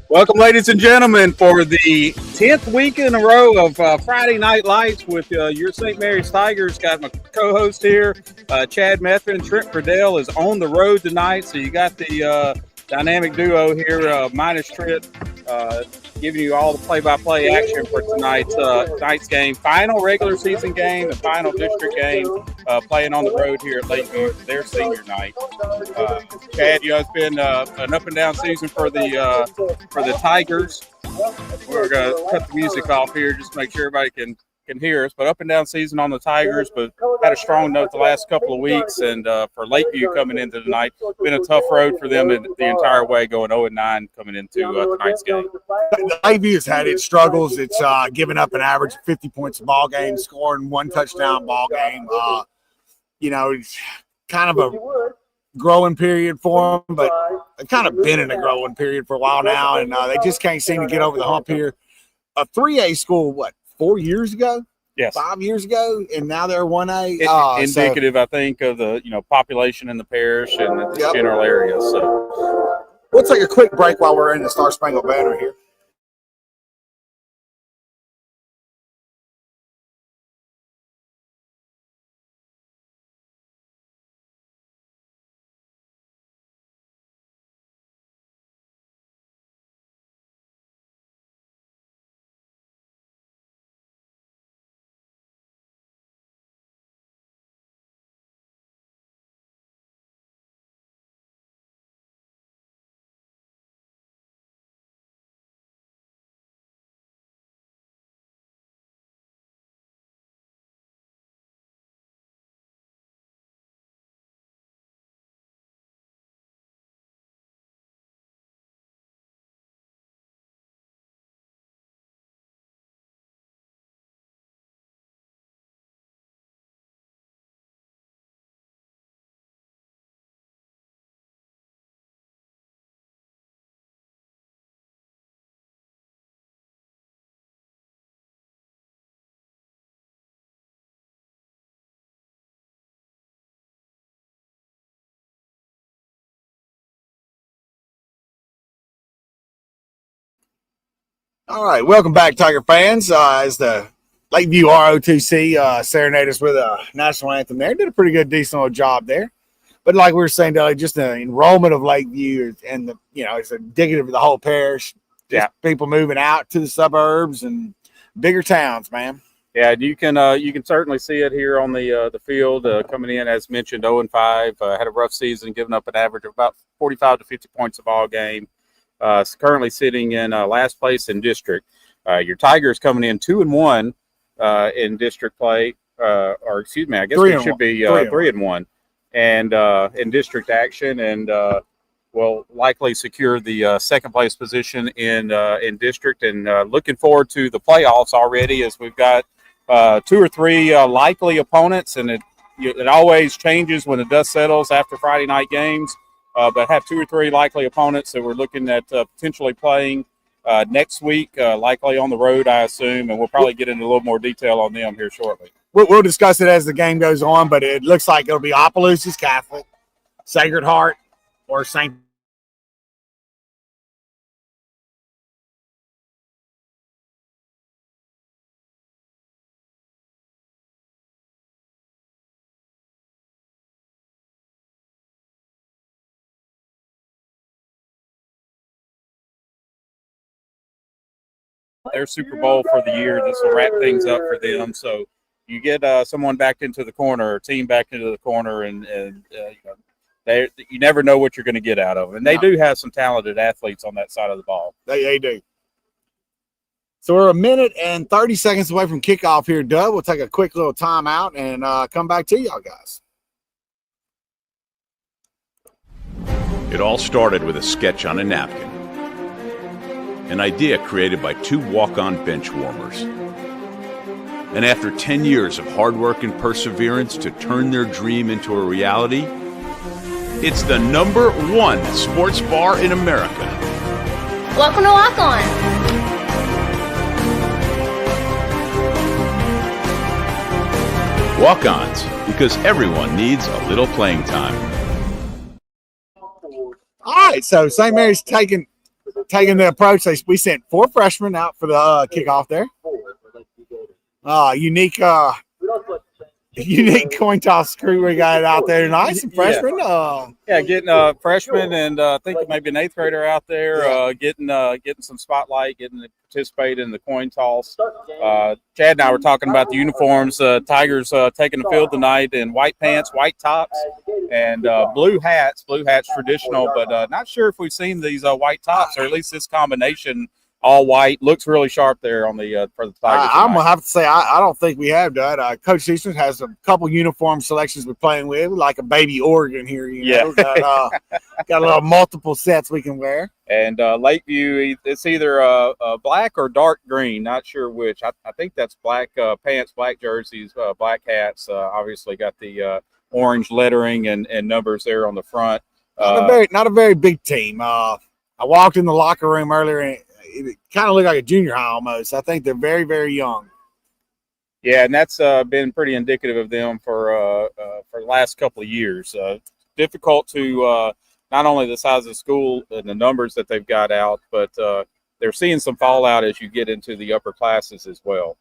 Welcome, ladies and gentlemen, for the 10th week in a row of Friday Night Lights with your St. Mary's Tigers. Got my co-host here, Chad Methvin. Trent Friedel is on the road tonight, so you got the dynamic duo here, minus Trent, giving you all the play-by-play action for tonight's game. Final regular season game, the final district game, playing on the road here at Lakeview for their senior night. Chad, it's been an up-and-down season for the Tigers. We're going to cut the music off here just to make sure everybody can hear us. But up-and-down season on the Tigers, but had a strong note the last couple of weeks. And for Lakeview coming into tonight, been a tough road for them the entire way, going 0-9 coming into tonight's game. Lakeview has had its struggles. It's giving up an average of 50 points a ball game, scoring one touchdown ball game. It's kind of a growing period for them, but they've kind of been in a growing period for a while now, and they just can't seem to get over the hump here. A 3A school, 4 years ago? Yes. 5 years ago, and now they're 1A. Indicative, I think, of the population in the parish and the general area. So we'll take a quick break while we're in the Star Spangled Banner here. All right, welcome back, Tiger fans. As the Lakeview ROTC serenade us with a national anthem there. Did a pretty good, decent job there. But like we were saying, Dudley, just the enrollment of Lakeview and it's indicative of the whole parish. Just people moving out to the suburbs and bigger towns, man. Yeah, you can certainly see it here on the field coming in, as mentioned, 0-5. Had a rough season, giving up an average of about 45 to 50 points a ball game. Currently sitting in last place in district. Your Tigers coming in 2-1 in district play, or excuse me, I guess it should be 3-1, and in district action, and will likely secure the second place position in district. And looking forward to the playoffs already, as we've got 2 or 3 likely opponents, and it always changes when the dust settles after Friday night games. But have 2 or 3 likely opponents that we're looking at potentially playing next week, likely on the road, I assume, and we'll probably get into a little more detail on them here shortly. We'll discuss it as the game goes on, but it looks like it'll be Opelousas Catholic, Sacred Heart, or St. their Super Bowl for the year. This will wrap things up for them. So you get someone back into the corner, or team back into the corner, and you never know what you're going to get out of them. And they do have some talented athletes on that side of the ball. They do. So we're 1 minute and 30 seconds away from kickoff here, Doug. We'll take a quick little timeout and come back to y'all guys. It all started with a sketch on a napkin. An idea created by 2 walk-on bench warmers. And after 10 years of hard work and perseverance to turn their dream into a reality, it's the #1 sports bar in America. Welcome to Walk On. Walk-ons, because everyone needs a little playing time. All right, so St. Mary's taking the approach. We sent 4 freshmen out for the kickoff there. Unique coin toss crew we got out there tonight. Some freshmen. Getting freshmen and I think maybe an 8th grader out there getting some spotlight, getting to participate in the coin toss. Chad and I were talking about the uniforms. Tigers taking the field tonight in white pants, white tops, and blue hats. Blue hats traditional, but not sure if we've seen these white tops, or at least this combination. All white, looks really sharp there on the for the Tigers. I'm gonna have to say I don't think we have done. Coach Easton has a couple uniform selections we're playing with, like a baby Oregon here. You know, got a little multiple sets we can wear. And Lakeview, it's either black or dark green, not sure which. I think that's black pants, black jerseys, black hats. Obviously got the orange lettering and numbers there on the front. Not a very big team. I walked in the locker room earlier and it kind of looked like a junior high almost. I think they're very, very young. Yeah, and that's been pretty indicative of them for the last couple of years. Difficult to not only the size of the school and the numbers that they've got out, but they're seeing some fallout as you get into the upper classes as well.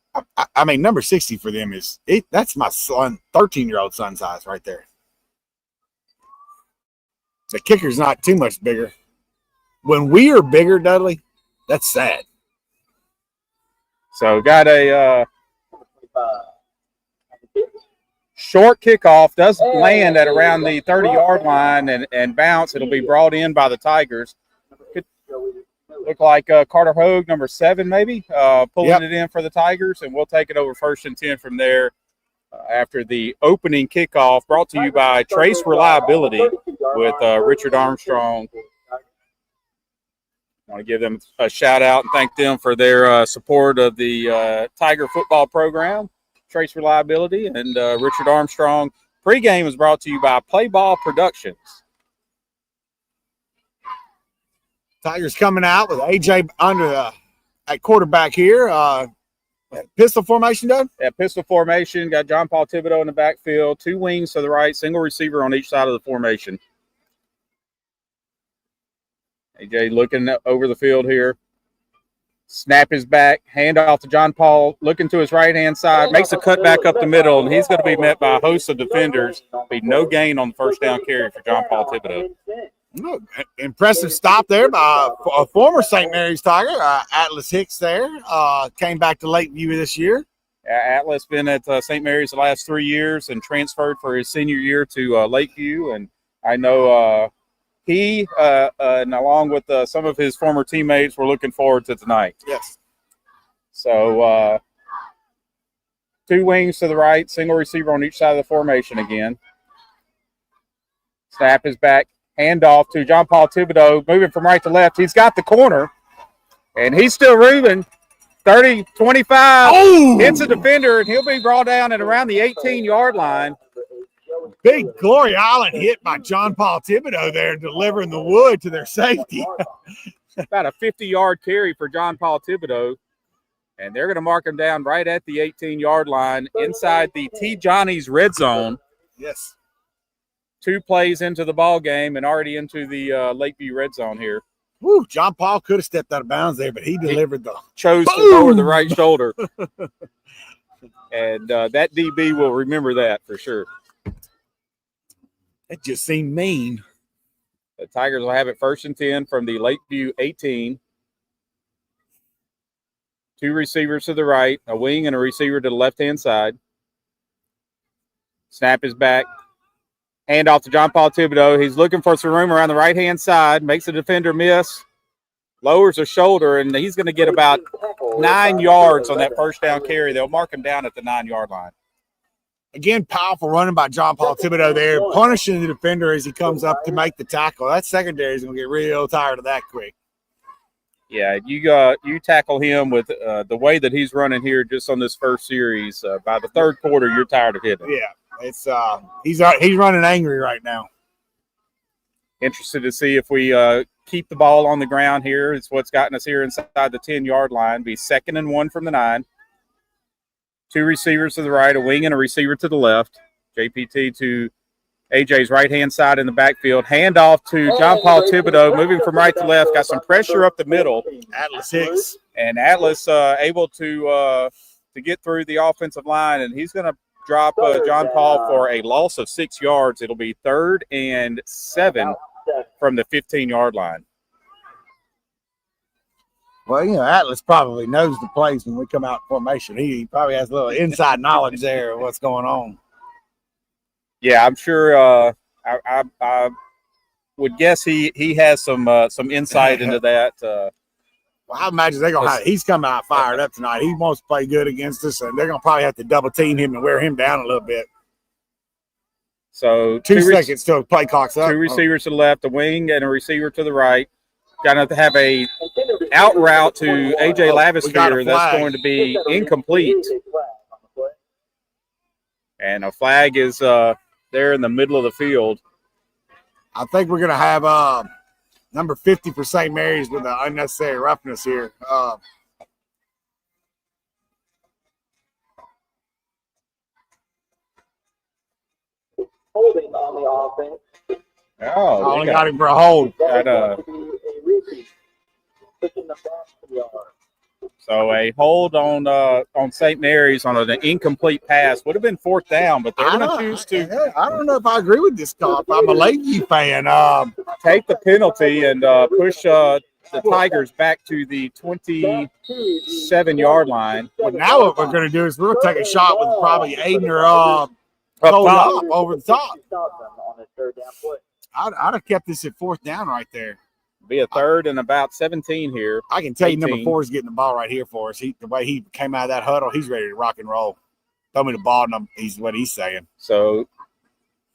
I mean, number 60 for them that's my son, 13-year-old son size right there. The kicker's not too much bigger. When we are bigger, Dudley, that's sad. So got a short kickoff, doesn't land at around the 30-yard line and bounce. It'll be brought in by the Tigers. Could look like Carter Hogue, number 7 maybe, pulling it in for the Tigers, and we'll take it over 1st and 10 from there after the opening kickoff, brought to you by Trace Reliability with Richard Armstrong. I want to give them a shout out and thank them for their support of the Tiger football program, Trace Reliability, and Richard Armstrong. Pregame is brought to you by Play Ball Productions. Tigers coming out with AJ under at quarterback here. Pistol formation, Doug? Yeah, pistol formation. Got John Paul Thibodeau in the backfield, 2 wings to the right, single receiver on each side of the formation. AJ looking over the field here. Snap is back. Hand off to John Paul. Looking to his right-hand side. Makes a cut back up the middle, and he's going to be met by a host of defenders. Be no gain on the first down carry for John Paul Thibodeau. Impressive stop there by a former St. Mary's Tiger, Atlas Hicks there. Came back to Lakeview this year. Atlas been at St. Mary's the last 3 years and transferred for his senior year to Lakeview. And I know he, and along with some of his former teammates, were looking forward to tonight. Yes. So 2 wings to the right, single receiver on each side of the formation again. Snap is back. Handoff to John Paul Thibodeau, moving from right to left. He's got the corner, and he's still moving. 30, 25, hits a defender, and he'll be brought down at around the 18-yard line. Big Glory Island hit by John Paul Thibodeau there, delivering the wood to their safety. About a 50-yard carry for John Paul Thibodeau. And they're going to mark him down right at the 18-yard line inside the T. Johnny's red zone. Yes. 2 plays into the ball game and already into the Lakeview red zone here. Woo, John Paul could have stepped out of bounds there, but he delivered chose to lower the right shoulder. And that DB will remember that for sure. It just seemed mean. The Tigers will have it 1st and 10 from the Lakeview 18. Two receivers to the right, a wing and a receiver to the left-hand side. Snap is back. Hand off to John Paul Thibodeau. He's looking for some room around the right-hand side. Makes the defender miss. Lowers a shoulder, and he's going to get about 9 yards on that first down carry. They'll mark him down at the 9-yard line. Again, powerful running by John Paul Thibodeau there, punishing the defender as he comes up to make the tackle. That secondary is going to get real tired of that quick. Yeah, you tackle him with the way that he's running here just on this first series. By the third quarter, you're tired of hitting. Yeah, it's he's running angry right now. Interested to see if we keep the ball on the ground here. It's what's gotten us here inside the 10-yard line. Be 2nd and 1 from the 9. Two receivers to the right, a wing and a receiver to the left. JPT to AJ's right-hand side in the backfield. Handoff to John Paul Thibodeau, moving from right to left. Got some pressure up the middle. Atlas Hicks. And Atlas able to get through the offensive line, and he's going to drop John Paul for a loss of 6 yards. It'll be 3rd and 7 from the 15-yard line. Well, Atlas probably knows the plays when we come out in formation. He probably has a little inside knowledge there of what's going on. Yeah, I'm sure. I would guess he has some insight into that. Well, I imagine they're gonna. He's coming out fired up tonight. He wants to play good against us, and they're gonna probably have to double team him and wear him down a little bit. So 2 seconds till play clocks up. Two receivers to the left, a wing and a receiver to the right. Got to have a out route to AJ Lavisphere. That's going to be incomplete. And a flag is there in the middle of the field. I think we're going to have number 50 for St. Mary's with the unnecessary roughness here. Holding on the offense. Oh, only got him for a hold. So a hold on St. Mary's on an incomplete pass would have been 4th down, but they're going to choose to. I don't know if I agree with this call. I'm a Lakeview fan. Take the penalty and push the Tigers back to the 27-yard line. Well, now what we're going to do is we're going to take a shot with probably Aiden or up over the top. I'd have kept this at 4th down right there. Be a 3rd and about 17 here. I can tell you number 4 is getting the ball right here for us. The way he came out of that huddle, he's ready to rock and roll. Throw me the ball, and he's what he's saying. So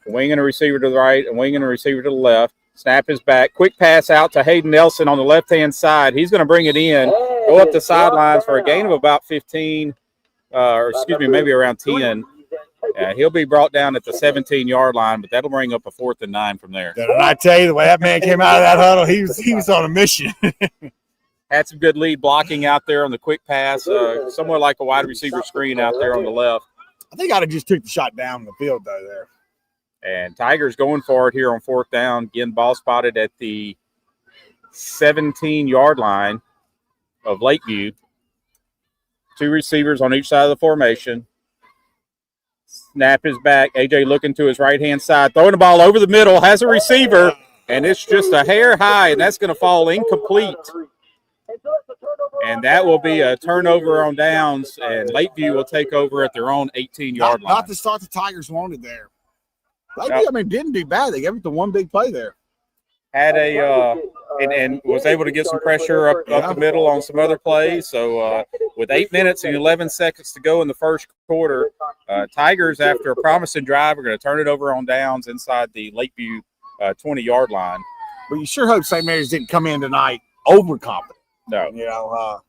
a wing and a receiver to the right, a wing and a receiver to the left. Snap is back. Quick pass out to Hayden Nelson on the left-hand side. He's going to bring it in, go up the sidelines for a gain of about 15, maybe around 10. He'll be brought down at the 17-yard line, but that'll bring up a 4th and 9 from there. And I tell you, the way that man came out of that huddle, he was on a mission. Had some good lead blocking out there on the quick pass, somewhat like a wide receiver screen out there on the left. I think I'd have just took the shot down the field, though, there. And Tigers going for it here on 4th down. Again, ball spotted at the 17-yard line of Lakeview. Two receivers on each side of the formation. Snap is back. AJ looking to his right-hand side. Throwing the ball over the middle. Has a receiver. And it's just a hair high, and that's going to fall incomplete. And that will be a turnover on downs, and Lakeview will take over at their own 18-yard line. Not the start the Tigers wanted there. Lakeview, didn't do bad. They gave it the one big play there. Had and was able to get some pressure up the middle on some other plays. So with 8 minutes and 11 seconds to go in the first quarter, Tigers, after a promising drive, are going to turn it over on downs inside the Lakeview 20-yard line. But you sure hope St. Mary's didn't come in tonight overconfident. No.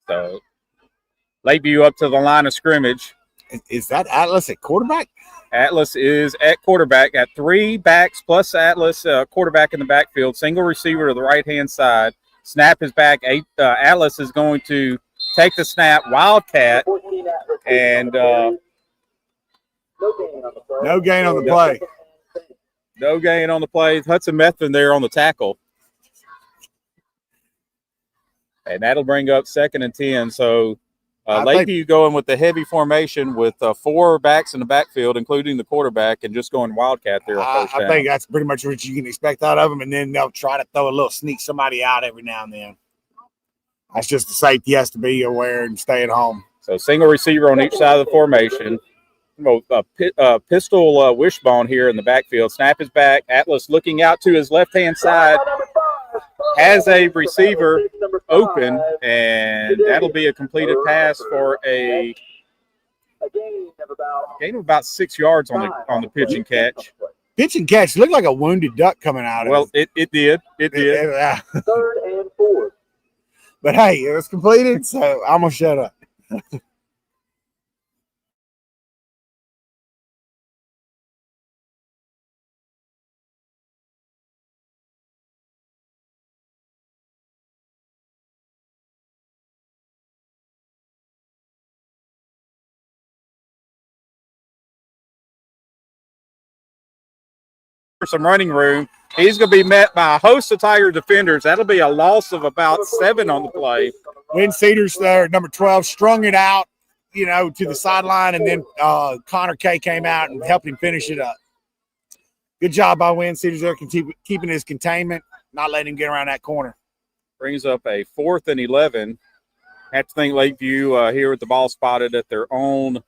So Lakeview up to the line of scrimmage. Is that Atlas at quarterback? Atlas is at quarterback. Got 3 backs plus Atlas quarterback in the backfield. Single receiver to the right-hand side. Snap is back. Atlas is going to take the snap. Wildcat. And no gain on the play. No gain on the play. Hudson Methvin there on the tackle. And that'll bring up 2nd and 10. So Lakeview going with the heavy formation with 4 backs in the backfield, including the quarterback, and just going Wildcat there on first down. I think that's pretty much what you can expect out of them, and then they'll try to throw a little sneak somebody out every now and then. That's just the safety has to be aware and stay at home. So single receiver on each side of the formation. Pistol wishbone here in the backfield. Snap is back. Atlas looking out to his left-hand side. Has a receiver open, and that'll be a completed pass for a gain of about 6 yards on the pitch and catch. Pitch and catch looked like a wounded duck coming out of Well, it did. It did. 3rd and 4. But hey, it was completed, so I'm gonna shut up. Some running room. He's going to be met by a host of Tiger defenders. That'll be a loss of about 7 on the play. Win Cedars there, number 12, strung it out, to the sideline, and then Connor K came out and helped him finish it up. Good job by Win Cedars there, keeping his containment, not letting him get around that corner. Brings up a 4th and 11. Have to think Lakeview here with the ball spotted at their own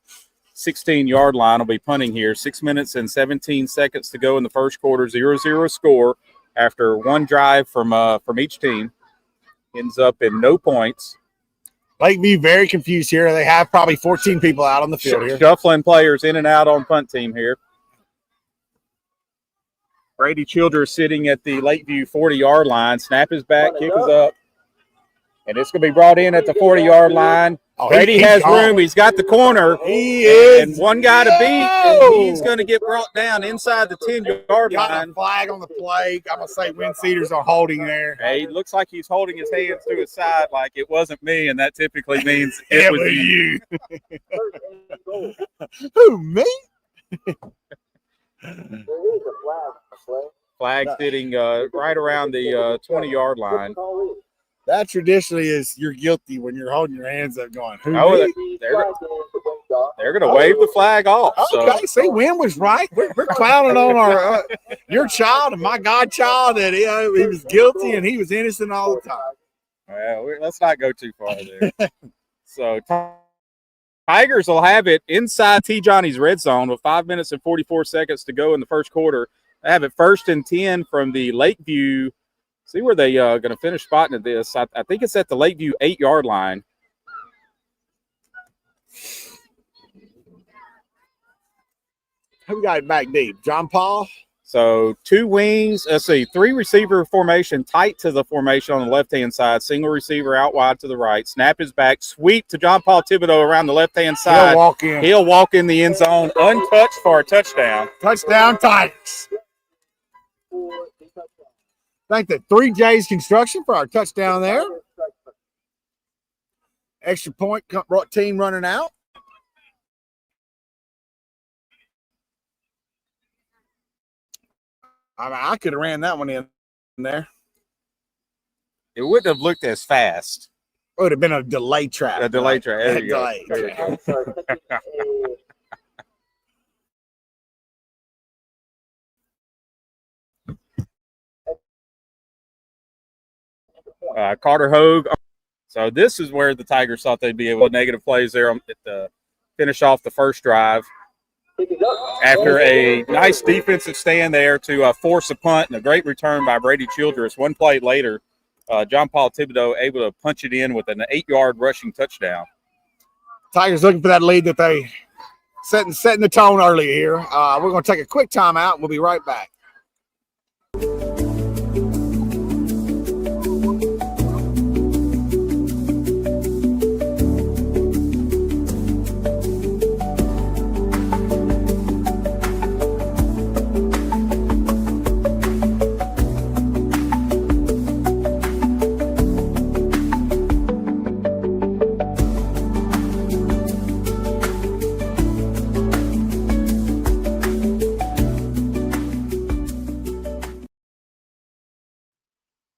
16-yard line will be punting here. 6 minutes and 17 seconds to go in the first quarter. 0-0 score after one drive from each team. Ends up in no points. Lakeview very confused here. They have probably 14 people out on the field here. Shuffling players in and out on punt team here. Brady Childers sitting at the Lakeview 40-yard line. Snap is back, kick is up. And it's going to be brought in at the 40-yard line. Oh, Brady has room. He's got the corner. He is. And one guy to beat, and he's going to get brought down inside the 10-yard Got line. a flag on the play. I'm going to say Win Cedars are holding there. Hey, it looks like he's holding his hands to his side like it wasn't me, and that typically means it was you. Who, me? Flag sitting right around the 20-yard line. That traditionally is you're guilty when you're holding your hands up going, who, Oh, me? they're going to wave the flag off. Okay, see, Win was right. We're clowning on our your child and my godchild that he was guilty and he was innocent all the time. Well, let's not go too far there. So Tigers will have it inside T. Johnny's red zone with 5 minutes and 44 seconds to go in the first quarter. They have it 1st and 10 from the Lakeview. See where they going to finish spotting at this. I think it's at the Lakeview 8-yard line. Who got it back deep? John Paul? So 2 wings. Let's see. 3 receiver formation tight to the formation on the left-hand side. Single receiver out wide to the right. Snap is back. Sweep to John Paul Thibodeau around the left-hand side. He'll walk in. He'll walk in the end zone untouched for a touchdown. Touchdown, Tigers. Thank the 3J's Construction for our touchdown there. Extra point, team running out. I could have ran that one in there. It wouldn't have looked as fast. It would have been a delay trap. A delay trap. There you go. Delay trap. Carter Hogue. So this is where the Tigers thought they'd be able to negative plays there to finish off the first drive. After a nice defensive stand there to force a punt and a great return by Brady Childress. One play later, John Paul Thibodeau able to punch it in with an 8-yard rushing touchdown. Tigers looking for that lead that they setting the tone early here. We're going to take a quick timeout, and we'll be right back.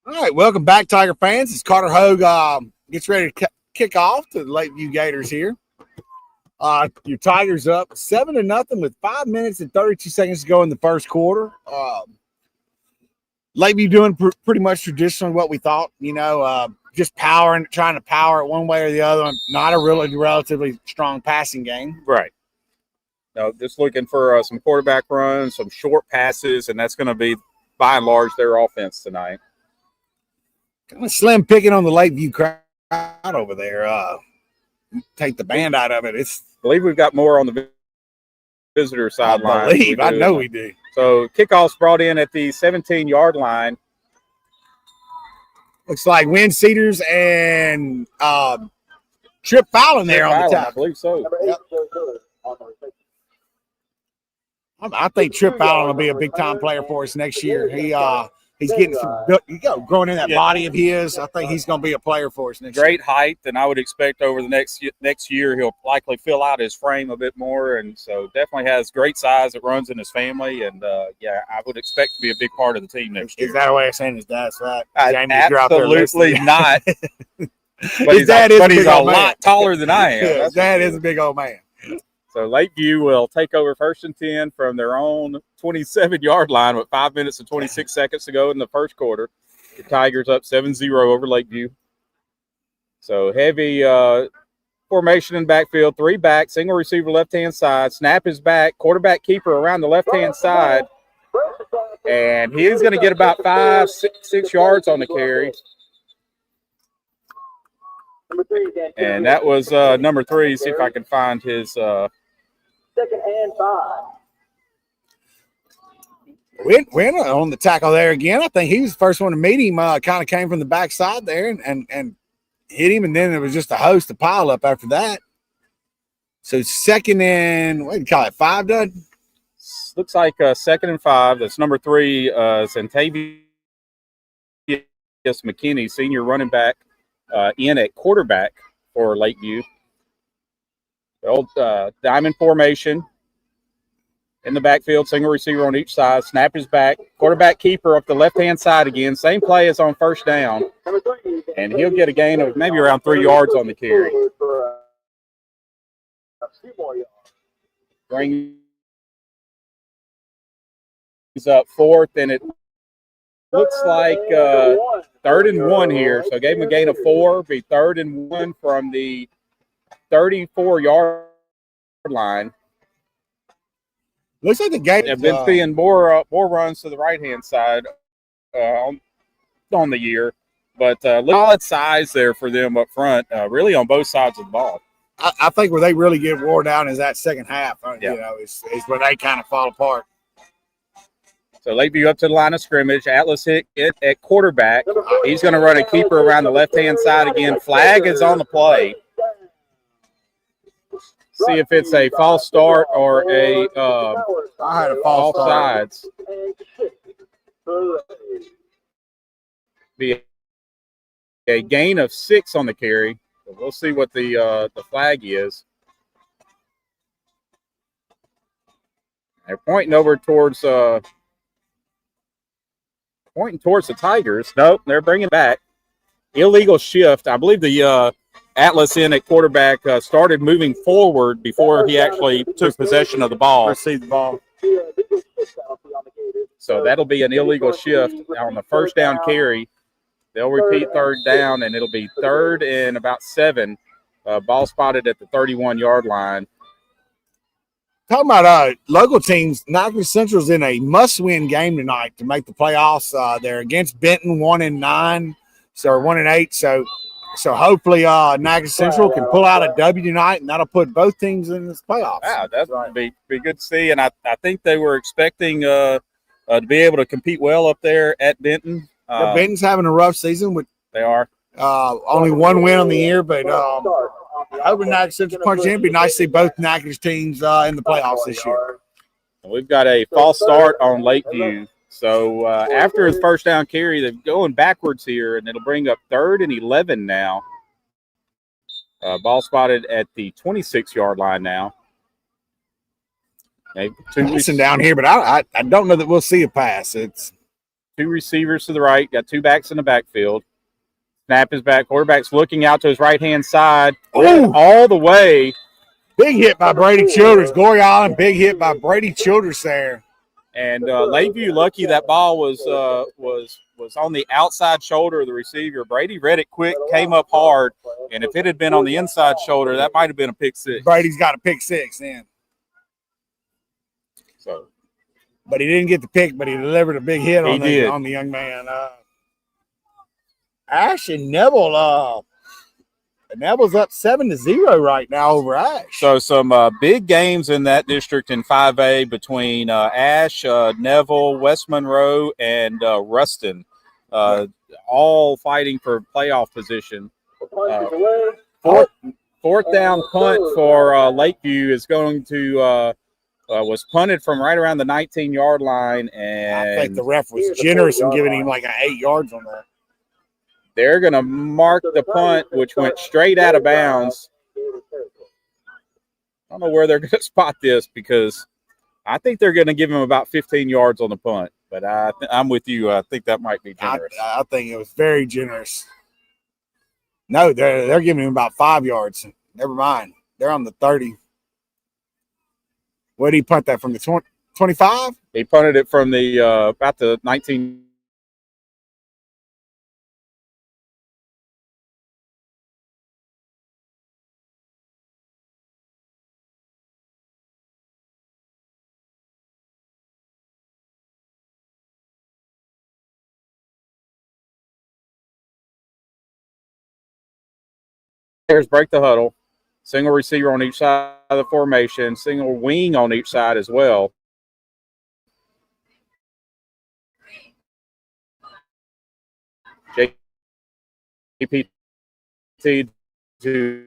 All right, welcome back, Tiger fans. It's Carter Hogue gets ready to kick off to the Lakeview Gators here. Your Tigers up 7-0 with 5 minutes and 32 seconds to go in the first quarter. Lakeview doing pretty much traditionally what we thought. just trying to power it one way or the other. Not a really relatively strong passing game. Right. No, just looking for some quarterback runs, some short passes, and that's going to be, by and large, their offense tonight. Kind of slim picking on the Lakeview crowd over there. Take the band out of it. I believe we've got more on the visitor sideline. I know we do. So kickoff's brought in at the 17-yard line. Looks like Wynn Cedars and Trip Fallon there on the top. I believe so. Yep. I think Trip Fallon will be a big-time player for us next year. He's getting growing in that body of his. I think he's going to be a player for us next year. Great height, and I would expect over the next year he'll likely fill out his frame a bit more, and so definitely has great size that runs in his family, and I would expect to be a big part of the team next year. Is that a way of saying his dad's fat? Absolutely not. But his dad is he's a lot taller than I am. His dad is a big old man. So Lakeview will take over 1st and 10 from their own 27-yard line with 5 minutes and 26 seconds to go in the first quarter. The Tigers up 7-0 over Lakeview. So heavy formation in backfield, 3 back, single receiver left-hand side. Snap is back, quarterback keeper around the left-hand side. And he's going to get about 5-6 yards on the carry. And that was number 3. See if I can find his 2nd and 5. Went on the tackle there again. I think he was the first one to meet him. Kind of came from the backside there and hit him, and then it was just a host of pile up after that. So 2nd and what do you call it? 5, Dud? Looks like 2nd and 5. That's number 3. Zantavius McKinney, senior running back, in at quarterback for Lakeview. The old diamond formation in the backfield, single receiver on each side. Snap is back. Quarterback keeper up the left-hand side again. Same play as on first down. And he'll get a gain of maybe around 3 yards on the carry. Brings up 4th, and it looks like 3rd and 1 here. So gave him a gain of 4. Be 3rd and 1 from the 34-yard line. Looks like the game. They've been seeing more runs to the right-hand side on the year. But solid size there for them up front, really on both sides of the ball. I think where they really get wore down is that second half. Yeah. You know, is where they kind of fall apart. So Lakeview up to the line of scrimmage. Atlas hit it at quarterback. He's going to run a keeper around the left-hand side again. Flag is on the play. See if it's a false start or a I had a false offsides. Be a gain of 6 on the carry. So we'll see what the flag is. They're pointing over towards the Tigers. Nope, they're bringing back. Illegal shift. I believe the Atlas in at quarterback started moving forward before he actually took possession of the ball. Received the ball. So that'll be an illegal shift. Now on the first down carry, they'll repeat 3rd down, and it'll be 3rd and about 7. Ball spotted at the 31-yard line. Talking about local teams, Natchitoches Central's in a must-win game tonight to make the playoffs. They're against Benton, 1-9, so 1-8. So hopefully Natchitoches Central can pull out a W tonight, and that'll put both teams in this playoffs. Yeah, that would be good to see. And I think they were expecting to be able to compete well up there at Benton. Benton's having a rough season. They are. Only 1 win on the year, but hoping Natchitoches Central punches in. It'd be nice to see both Natchitoches teams in the playoffs this year. We've got a false start on Lakeview. So after his first down carry, they're going backwards here, and it'll bring up 3rd and 11 now. Ball spotted at the 26-yard line now. Listen down here, but I don't know that we'll see a pass. It's 2 receivers to the right, got 2 backs in the backfield. Snap is back. Quarterback's looking out to his right-hand side. All the way. Big hit by Brady Childers. Gory Island, big hit by Brady Childers there. And Lakeview lucky that ball was on the outside shoulder of the receiver. Brady read it quick, came up hard, and if it had been on the inside shoulder, that might have been a pick six. Brady's got a pick six then. So, but he didn't get the pick, but he delivered a big hit on the young man. Ash and Neville. Neville's up 7-0 right now over Ash. So some big games in that district in 5A between Ash, Neville, West Monroe, and Ruston, all fighting for playoff position. Fourth down punt for Lakeview is going to was punted from right around the 19-yard line, and I think the ref was generous in giving him like 8 yards on that. They're going to mark the punt, which went straight out of bounds. I don't know where they're going to spot this because I think they're going to give him about 15 yards on the punt. But I'm with you. I think that might be generous. I think it was very generous. No, they're giving him about 5 yards. Never mind. They're on the 30. Where did he punt that from, the 25? He punted it from the about the 19. Players break the huddle. Single receiver on each side of the formation. Single wing on each side as well. JPT to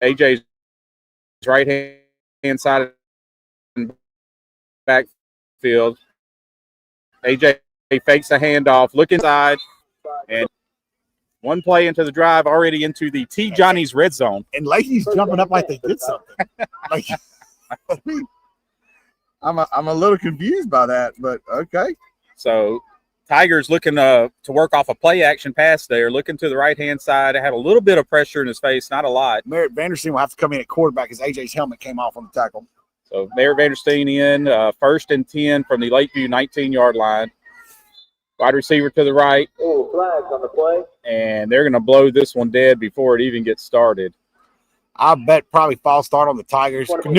AJ's right hand side and backfield. AJ fakes a handoff, look inside, and one play into the drive, already into the T. Johnny's red zone. And Lakey's jumping up like they did something. Like, I'm a little confused by that, but okay. So Tigers looking to work off a play action pass there, looking to the right-hand side. Had a little bit of pressure in his face, not a lot. Merritt Vandersteen will have to come in at quarterback as AJ's helmet came off on the tackle. So Merritt Vandersteen in, 1st and 10 from the Lakeview 19-yard line. Wide receiver to the right. Oh, flags on the play. And they're going to blow this one dead before it even gets started. I bet probably false start on the Tigers. On the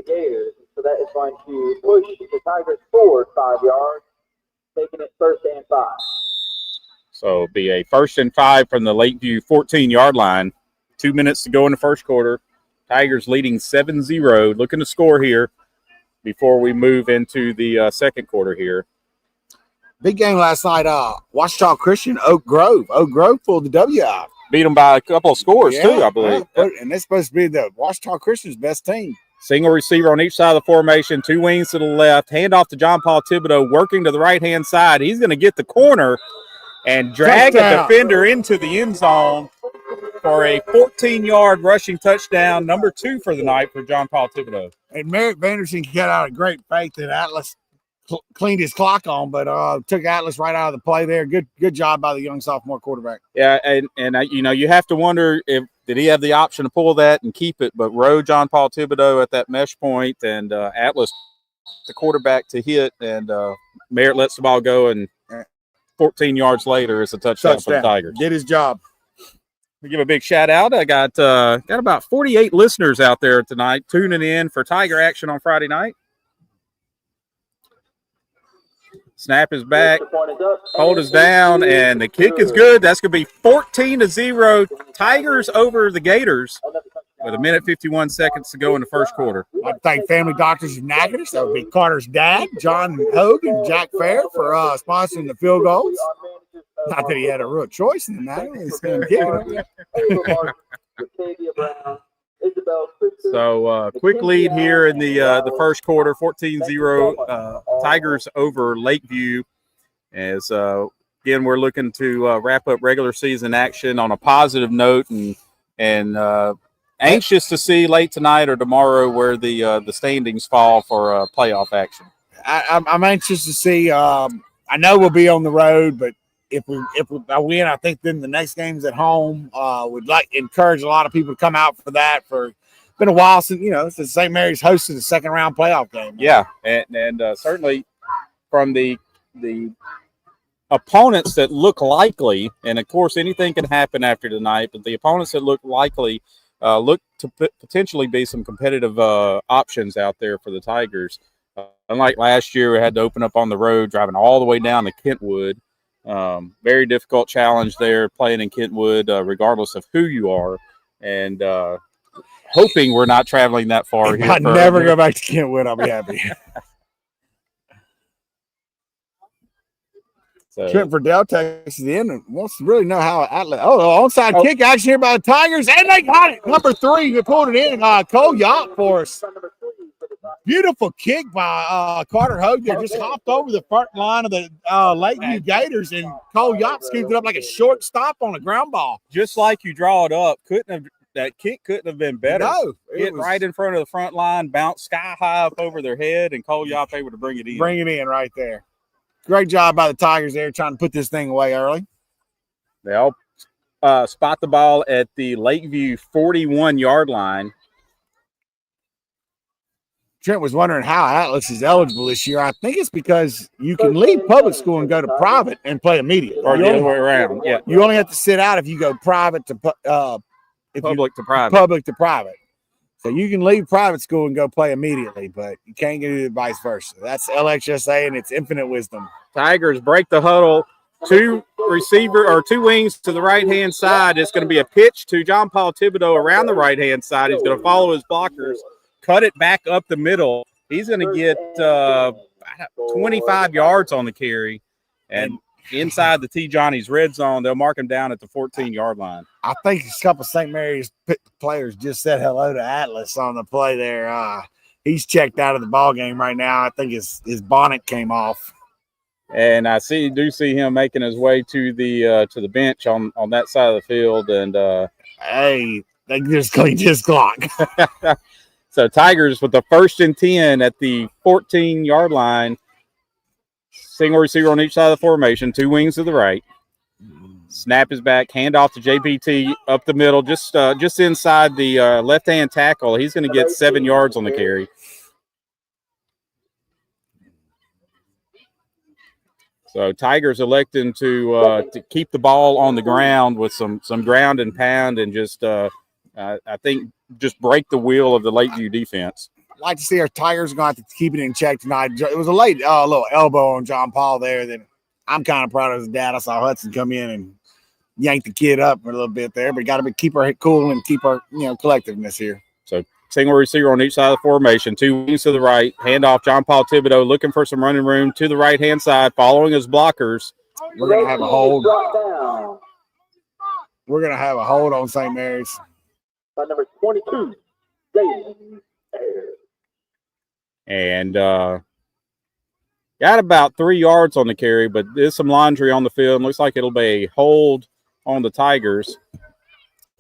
Gators. So that is going to push the Tigers forward 5 yards, making it 1st and 5. So it'll be a 1st and 5 from the Lakeview 14-yard line. 2 minutes to go in the first quarter. Tigers leading 7-0. Looking to score here before we move into the second quarter here. Big game last night. Ouachita Christian, Oak Grove. Oak Grove pulled the W out. Beat them by a couple of scores, too, I believe. And that's supposed to be the Ouachita Christian's best team. Single receiver on each side of the formation, 2 wings to the left. Hand off to John Paul Thibodeau, working to the right-hand side. He's going to get the corner and drag a defender into the end zone for a 14-yard rushing touchdown, number 2 for the night for John Paul Thibodeau. And Merritt Vandersteen got out of great faith that Atlas cleaned his clock on, but took Atlas right out of the play there. Good job by the young sophomore quarterback. Yeah, and you have to wonder did he have the option to pull that and keep it, but rode John Paul Thibodeau at that mesh point, and Atlas, the quarterback, to hit, and Merritt lets the ball go, and 14 yards later, it's a touchdown for the Tigers. Did his job. We give a big shout out. I got about 48 listeners out there tonight tuning in for Tiger action on Friday night. Snap is back. Hold is down, and the kick is good. That's going to be 14-0. Tigers over the Gators with 1:51 to go in the first quarter. I'd like to thank Family Doctors of Natchitoches. That would be Carter's dad, John Hogue, and Jack Fair for sponsoring the field goals. Not that he had a real choice in that. So quick lead here in the first quarter, 14-0 Tigers over Lakeview. As again, we're looking to wrap up regular season action on a positive note, and anxious to see late tonight or tomorrow where the standings fall for playoff action. I'm anxious to see. I know we'll be on the road, but if we win, I think then the next game's at home. Would like encourage a lot of people to come out for that, for been a while since St. Mary's hosted a second-round playoff game. Yeah, and certainly from the opponents that look likely, and of course anything can happen after tonight, but the opponents that look likely look to potentially be some competitive options out there for the Tigers. Unlike last year, we had to open up on the road, driving all the way down to Kentwood. Very difficult challenge there, playing in Kentwood, regardless of who you are, and hoping we're not traveling that far here. I never go back to Kentwood. I'll be happy. Trent Verdell texts in and wants to really know how Atlas. Onside kick action here by the Tigers, and they got it. Number 3, they pulled it in. Cole Yacht for us. Beautiful kick by Carter Hogue there. Just hopped over the front line of the Lakeview Gators, and Cole Yacht scooped it up like a shortstop on a ground ball. Just like you draw it up, that kick couldn't have been better. No, it was right in front of the front line, bounced sky high up over their head, and Cole Yacht able to bring it in. Bring it in right there. Great job by the Tigers there trying to put this thing away early. They all spot the ball at the Lakeview 41-yard line. Trent was wondering how Atlas is eligible this year. I think it's because you can leave public school and go to private and play immediately. Or the other way around, yeah. You only have to sit out if you go private to public to private. Public to private. So you can leave private school and go play immediately, but you can't do it vice versa. That's LHSA and its infinite wisdom. Tigers break the huddle. 2 wings to the right-hand side. It's going to be a pitch to John Paul Thibodeau around the right-hand side. He's going to follow his blockers, cut it back up the middle. He's going to get 25 yards on the carry. And inside the T. Johnny's red zone, they'll mark him down at the 14-yard line. I think a couple of St. Mary's players just said hello to Atlas on the play there. He's checked out of the ball game right now. I think his bonnet came off. And I do see him making his way to the bench on that side of the field. And hey, they just cleaned his clock. So Tigers with the 1st and 10 at the 14-yard line. Single receiver on each side of the formation, 2 wings to the right. Snap is back, hand off to JPT up the middle, just inside the left-hand tackle. He's going to get 7 yards on the carry. So Tigers electing to keep the ball on the ground with some ground and pound and just I think just break the wheel of the Lakeview defense. Like to see our Tigers going to have to keep it in check tonight. It was a late little elbow on John Paul there. That I'm kind of proud of his dad. I saw Hudson come in and yank the kid up a little bit there, but got to keep our head cool and keep our collectiveness here. So single receiver on each side of the formation, 2 wings to the right, hand off John Paul Thibodeau, looking for some running room to the right-hand side, following his blockers. We're going to have a hold. We're going to have a hold on St. Mary's. By number 22, Jason. And got about 3 yards on the carry, but there's some laundry on the field. Looks like it'll be a hold on the Tigers.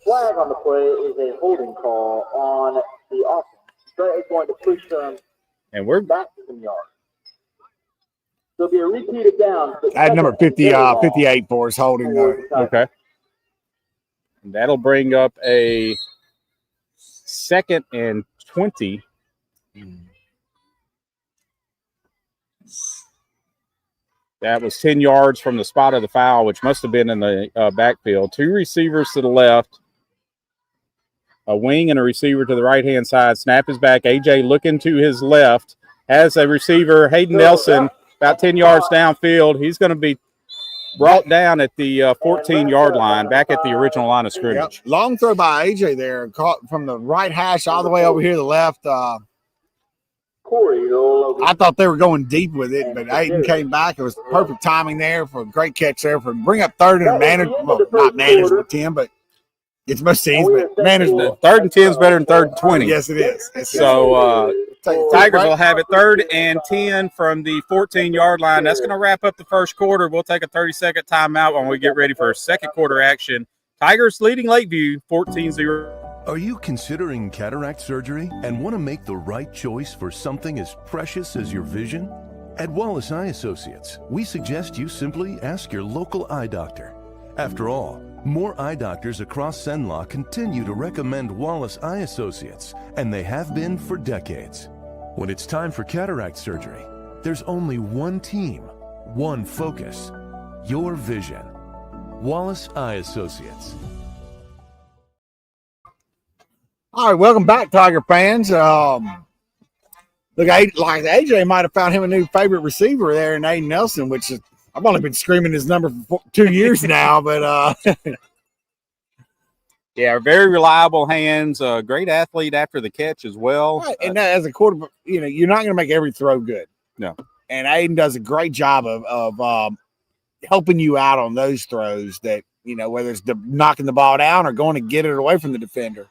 Flag on the play is a holding call on the offense. That is going to push them back to some yards. There'll be a repeat of down. At number 58 for us holding. Okay. And that'll bring up a 2nd and 20. That was 10 yards from the spot of the foul, which must have been in the backfield. 2 receivers to the left, a wing and a receiver to the right-hand side. Snap is back. AJ looking to his left. Has a receiver, Hayden Nelson, about 10 yards downfield. He's going to be brought down at the 14-yard line, back at the original line of scrimmage. Yep. Long throw by AJ there, caught from the right hash all the way over here to the left. I thought they were going deep with it, but Aiden came back. It was perfect timing there for a great catch there for bring up 3rd and not management 10, but it's most teams, but management. 3rd and 10 is better than 3rd and 20. Yes, it is. So Tigers will have it 3rd and 10 from the 14-yard line. That's going to wrap up the first quarter. We'll take a 30-second timeout when we get ready for second quarter action. Tigers leading Lakeview 14-0. Are you considering cataract surgery and want to make the right choice for something as precious as your vision? At Wallace Eye Associates, we suggest you simply ask your local eye doctor. After all, More eye doctors across Cenla continue to recommend Wallace Eye Associates, and they have been for decades. When it's time for cataract surgery, there's only one team, one focus, your vision. Wallace Eye Associates. All right, welcome back, Tiger fans. Look, like AJ might have found him a new favorite receiver there in Aiden Nelson, which is, I've only been screaming his number for 2 years now, but yeah, very reliable hands. Great athlete after the catch as well. right, and as a quarterback, you know, you're not going to make every throw good. No. And Aiden does a great job of helping you out on those throws that, you know, whether it's knocking the ball down or going to get it away from the defender.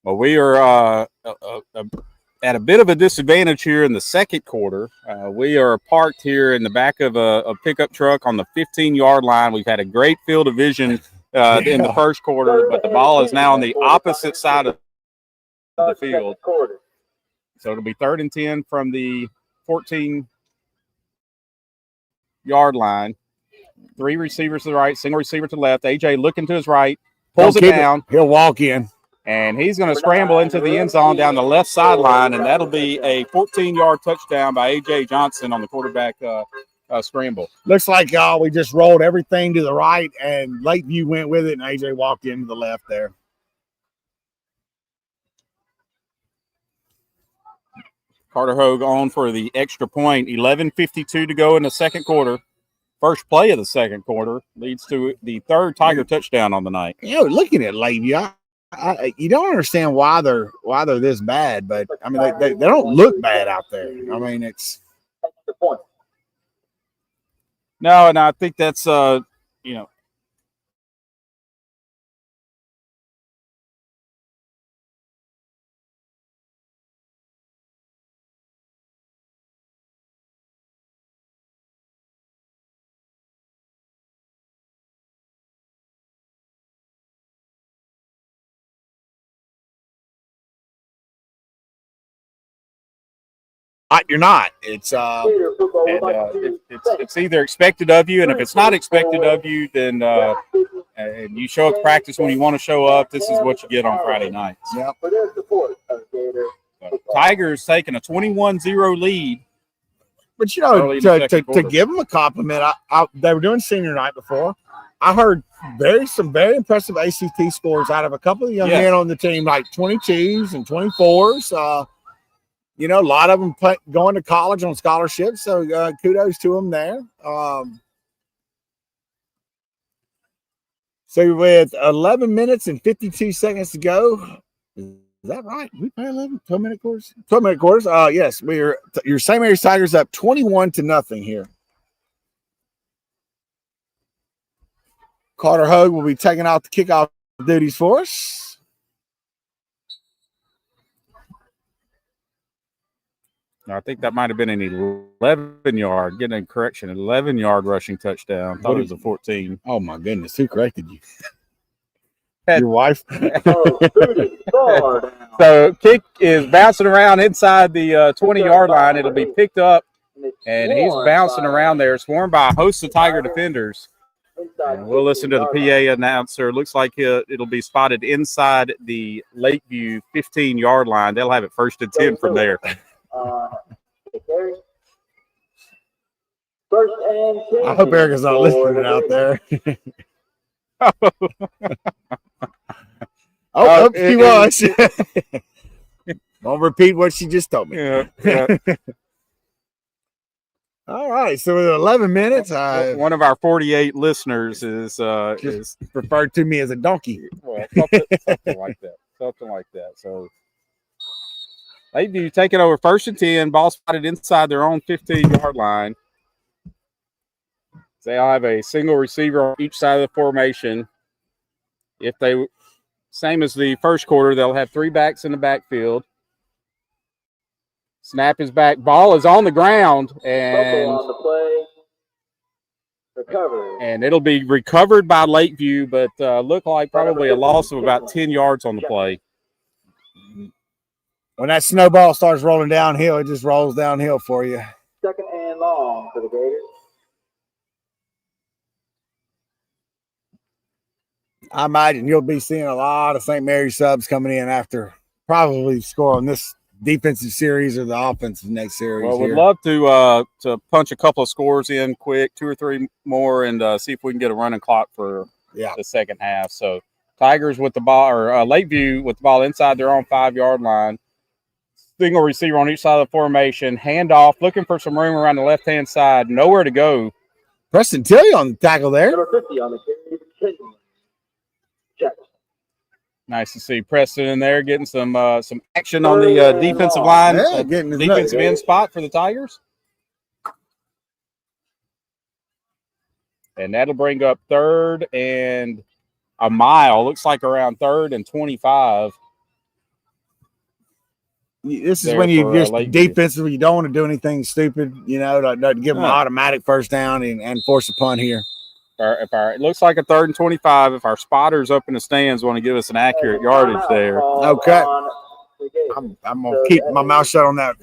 Well, we are at a bit of a disadvantage here in the second quarter. We are parked here in the back of a pickup truck on the 15-yard line. We've had a great field of vision in the first quarter, but the ball is now on the opposite side of the field. So it'll be 3rd and 10 from the 14-yard line. 3 receivers to the right, single receiver to the left. AJ looking to his right, pulls it down. He'll walk in. And he's going to scramble into the end zone down the left sideline, and that'll be a 14-yard touchdown by A.J. Johnson on the quarterback scramble. Looks like we just rolled everything to the right, and Lakeview went with it, and A.J. walked into the left there. Carter Hogue on for the extra point. 11:52 to go in the second quarter. First play of the second quarter leads to the 3rd Tiger touchdown on the night. You know, looking at Lakeview, you don't understand why they're this bad, but I mean they don't look bad out there. I mean it's no, and I think that's you know. You're not. It's it's either expected of you, and if it's not expected of you, then and you show up to practice when you want to show up. This is what you get on Friday nights. Yep. Tigers taking a 21-0 lead. But you know, to give them a compliment, they were doing senior night before. I heard some very impressive ACT scores out of a couple of young men on the team, like 22s and 24s. You know, a lot of them going to college on scholarships, so kudos to them there. So with 11 minutes and 52 seconds to go, is that right? We play 12-minute quarters? 12-minute quarters? Yes, your St. Mary's Tigers up 21-0 here. Carter Hogue will be taking out the kickoff duties for us. I think that might have been an 11-yard, getting a correction, an 11-yard rushing touchdown. I thought it was a 14. Oh, my goodness. Who corrected you? Your wife? So kick is bouncing around inside the 20-yard line. It'll be picked up, and he's bouncing around there, swarmed by a host of Tiger defenders. And we'll listen to the PA announcer. Looks like it'll be spotted inside the Lakeview 15-yard line. They'll have it 1st and 10 from there. 1st and 10. I hope Erica's not listening out there. She was. Don't repeat what she just told me. Yeah. All right, so with 11 minutes, one of our 48 listeners is referred to me as a donkey. Well, something like that. Something like that. So Lakeview taking over 1st and 10, ball spotted inside their own 15-yard line. They'll have a single receiver on each side of the formation. Same as the first quarter, they'll have 3 backs in the backfield. Snap is back. Ball is on the ground, and on the play. Recovered. And it'll be recovered by Lakeview, but look like probably a loss of about 10 yards on the play. When that snowball starts rolling downhill, it just rolls downhill for you. 2nd and long for the Gators. I imagine you'll be seeing a lot of St. Mary's subs coming in after probably scoring this defensive series or the offensive next series. Well, we'd love to punch a couple of scores in quick, 2 or 3 more, and see if we can get a running clock for the second half. So Tigers with the ball, or Lakeview with the ball inside their own 5-yard line. Single receiver on each side of the formation. Handoff, looking for some room around the left-hand side. Nowhere to go. Preston Tilly on the tackle there. Number 50 on the carry, Jackson. Nice to see Preston in there getting some action on the defensive line, getting his defensive end spot for the Tigers. And that'll bring up 3rd and a mile. Looks like around 3rd and 25. This is when you just defensively, you don't want to do anything stupid, to give them an automatic first down and force a punt here. It looks like a 3rd and 25. If our spotters up in the stands want to give us an accurate yardage there. Okay. I'm going to keep my mouth shut on that.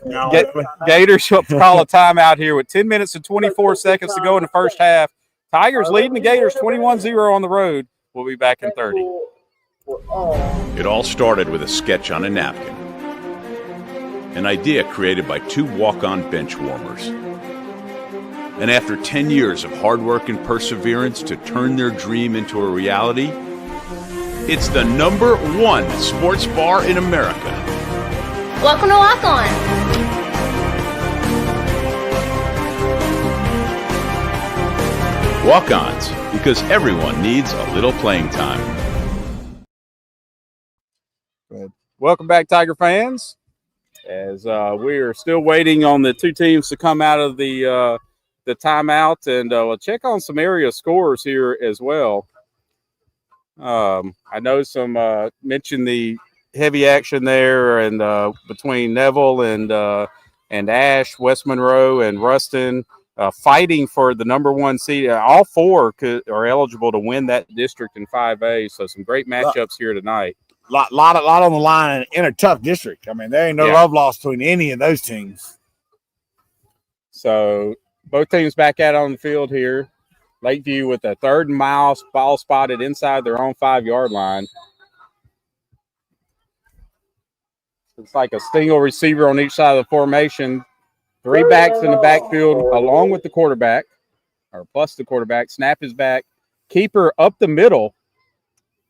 Gators will call a timeout here with 10 minutes and 24 seconds to go in the first half. Tigers leading the Gators 21-0 on the road. We'll be back in 30. It all started with a sketch on a napkin. An idea created by 2 walk-on bench warmers. And after 10 years of hard work and perseverance to turn their dream into a reality, it's the #1 sports bar in America. Welcome to Walk On. Walk-ons, because everyone needs a little playing time. Welcome back, Tiger fans. As we are still waiting on the 2 teams to come out of the timeout, and we'll check on some area scores here as well. I know some mentioned the heavy action there, and between Neville and Ash, West Monroe, and Ruston, fighting for the #1 seed. All 4 are eligible to win that district in 5A. So some great matchups here tonight. Lot on the line in a tough district. I mean, there ain't no love lost between any of those teams. So both teams back out on the field here. Lakeview with a 3rd and mile, ball spotted inside their own 5-yard line. It's like a single receiver on each side of the formation. 3 backs in the backfield along with the quarterback, or plus the quarterback. Snap is back. Keeper up the middle.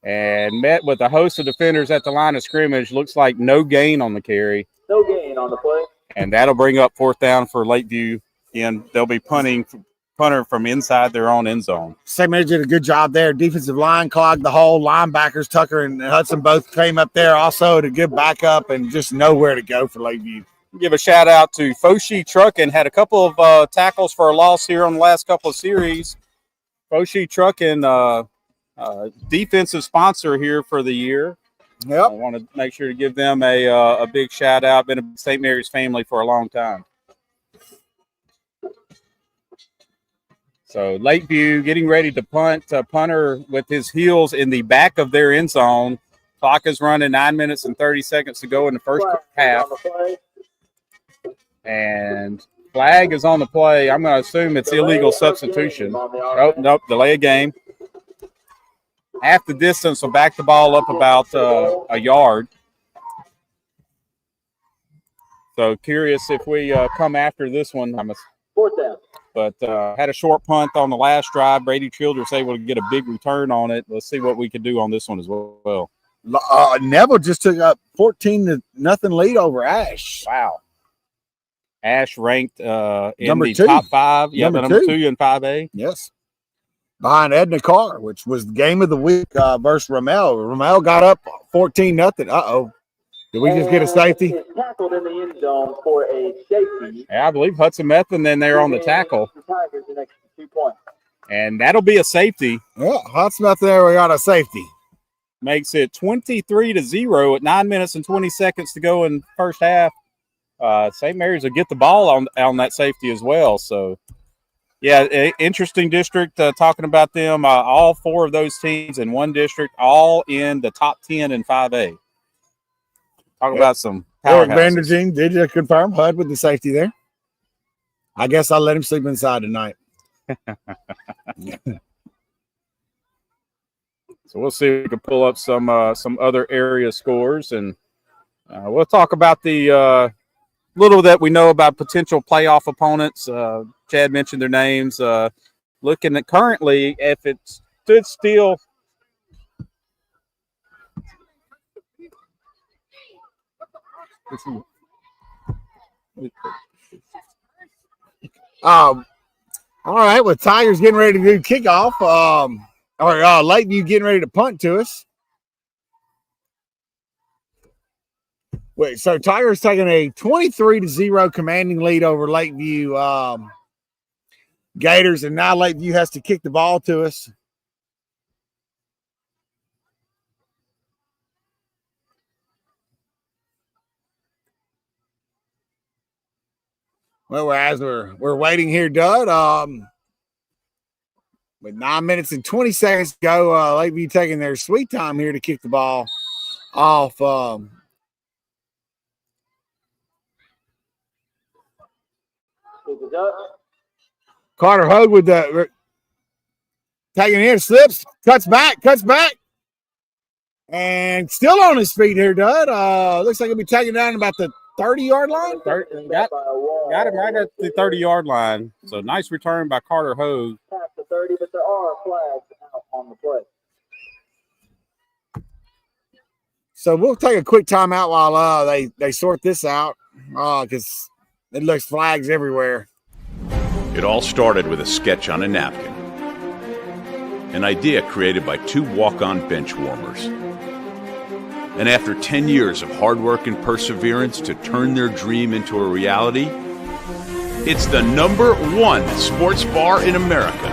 And met with a host of defenders at the line of scrimmage. Looks like no gain on the carry. No gain on the play. And that'll bring up 4th down for Lakeview. And they'll be punter from inside their own end zone. St. Mary's did a good job there. Defensive line clogged the hole. Linebackers, Tucker and Hudson, both came up there also to give backup and just nowhere to go for Lakeview. give a shout out to Foshi Trucking. Had a couple of tackles for a loss here on the last couple of series. Foshi Trucking, defensive sponsor here for the year. Yep. I want to make sure to give them a big shout out. Been a St. Mary's family for a long time. So Lakeview getting ready to punt. Punter with his heels in the back of their end zone. Clock is running, 9 minutes and 30 seconds to go in the first half. And flag is on the play. I'm going to assume it's illegal substitution. Oh, nope, delay a game. Half the distance will back the ball up about a yard. So curious if we come after this one. Fourth down. But had a short punt on the last drive. Brady Childress able to get a big return on it. Let's see what we can do on this one as well. Neville just took up 14-0 lead over Ash. Wow. Ash ranked in number the two. top five. Yeah, number two in 5A. Yes. Behind Edna Carr, which was the game of the week versus Ramel. Ramel got up 14-0. Uh-oh. Did we just get a safety? Tackled in the end zone for a safety. Yeah, I believe Hudson Methvin then there on the tackle. And that'll be a safety. Yeah, Hudson Methvin there, we got a safety. Makes it 23-0 at 9 minutes and 20 seconds to go in first half. St. Mary's will get the ball on that safety as well. So, yeah, interesting district talking about them. All four of those teams in one district, all in the top 10 in 5A. Talk about some powerhouses. Eric Vandergeen did you confirm HUD with the safety there? I guess I'll let him sleep inside tonight. So we'll see if we can pull up some other area scores, and we'll talk about the little that we know about potential playoff opponents. Chad mentioned their names. Looking at currently, if it stood still. All right, well, Tigers getting ready to do kickoff. Lakeview getting ready to punt to us. Wait, so Tigers taking a 23-0 commanding lead over Lakeview Gators, and now Lakeview has to kick the ball to us. Well, as we're waiting here, Dud, with 9 minutes and 20 seconds to go, Lakeview taking their sweet time here to kick the ball off. Carter Hogue with the taking in, slips, cuts back, and still on his feet here, Dud. Looks like he'll be taking down about the 30-yard line. Got him right at the 30-yard line. So nice return by Carter Hogue. Past the 30, but there are flags out on the play. So we'll take a quick timeout while they sort this out because it looks flags everywhere. It all started with a sketch on a napkin. An idea created by two walk-on bench warmers. And after 10 years of hard work and perseverance to turn their dream into a reality, it's the #1 sports bar in America.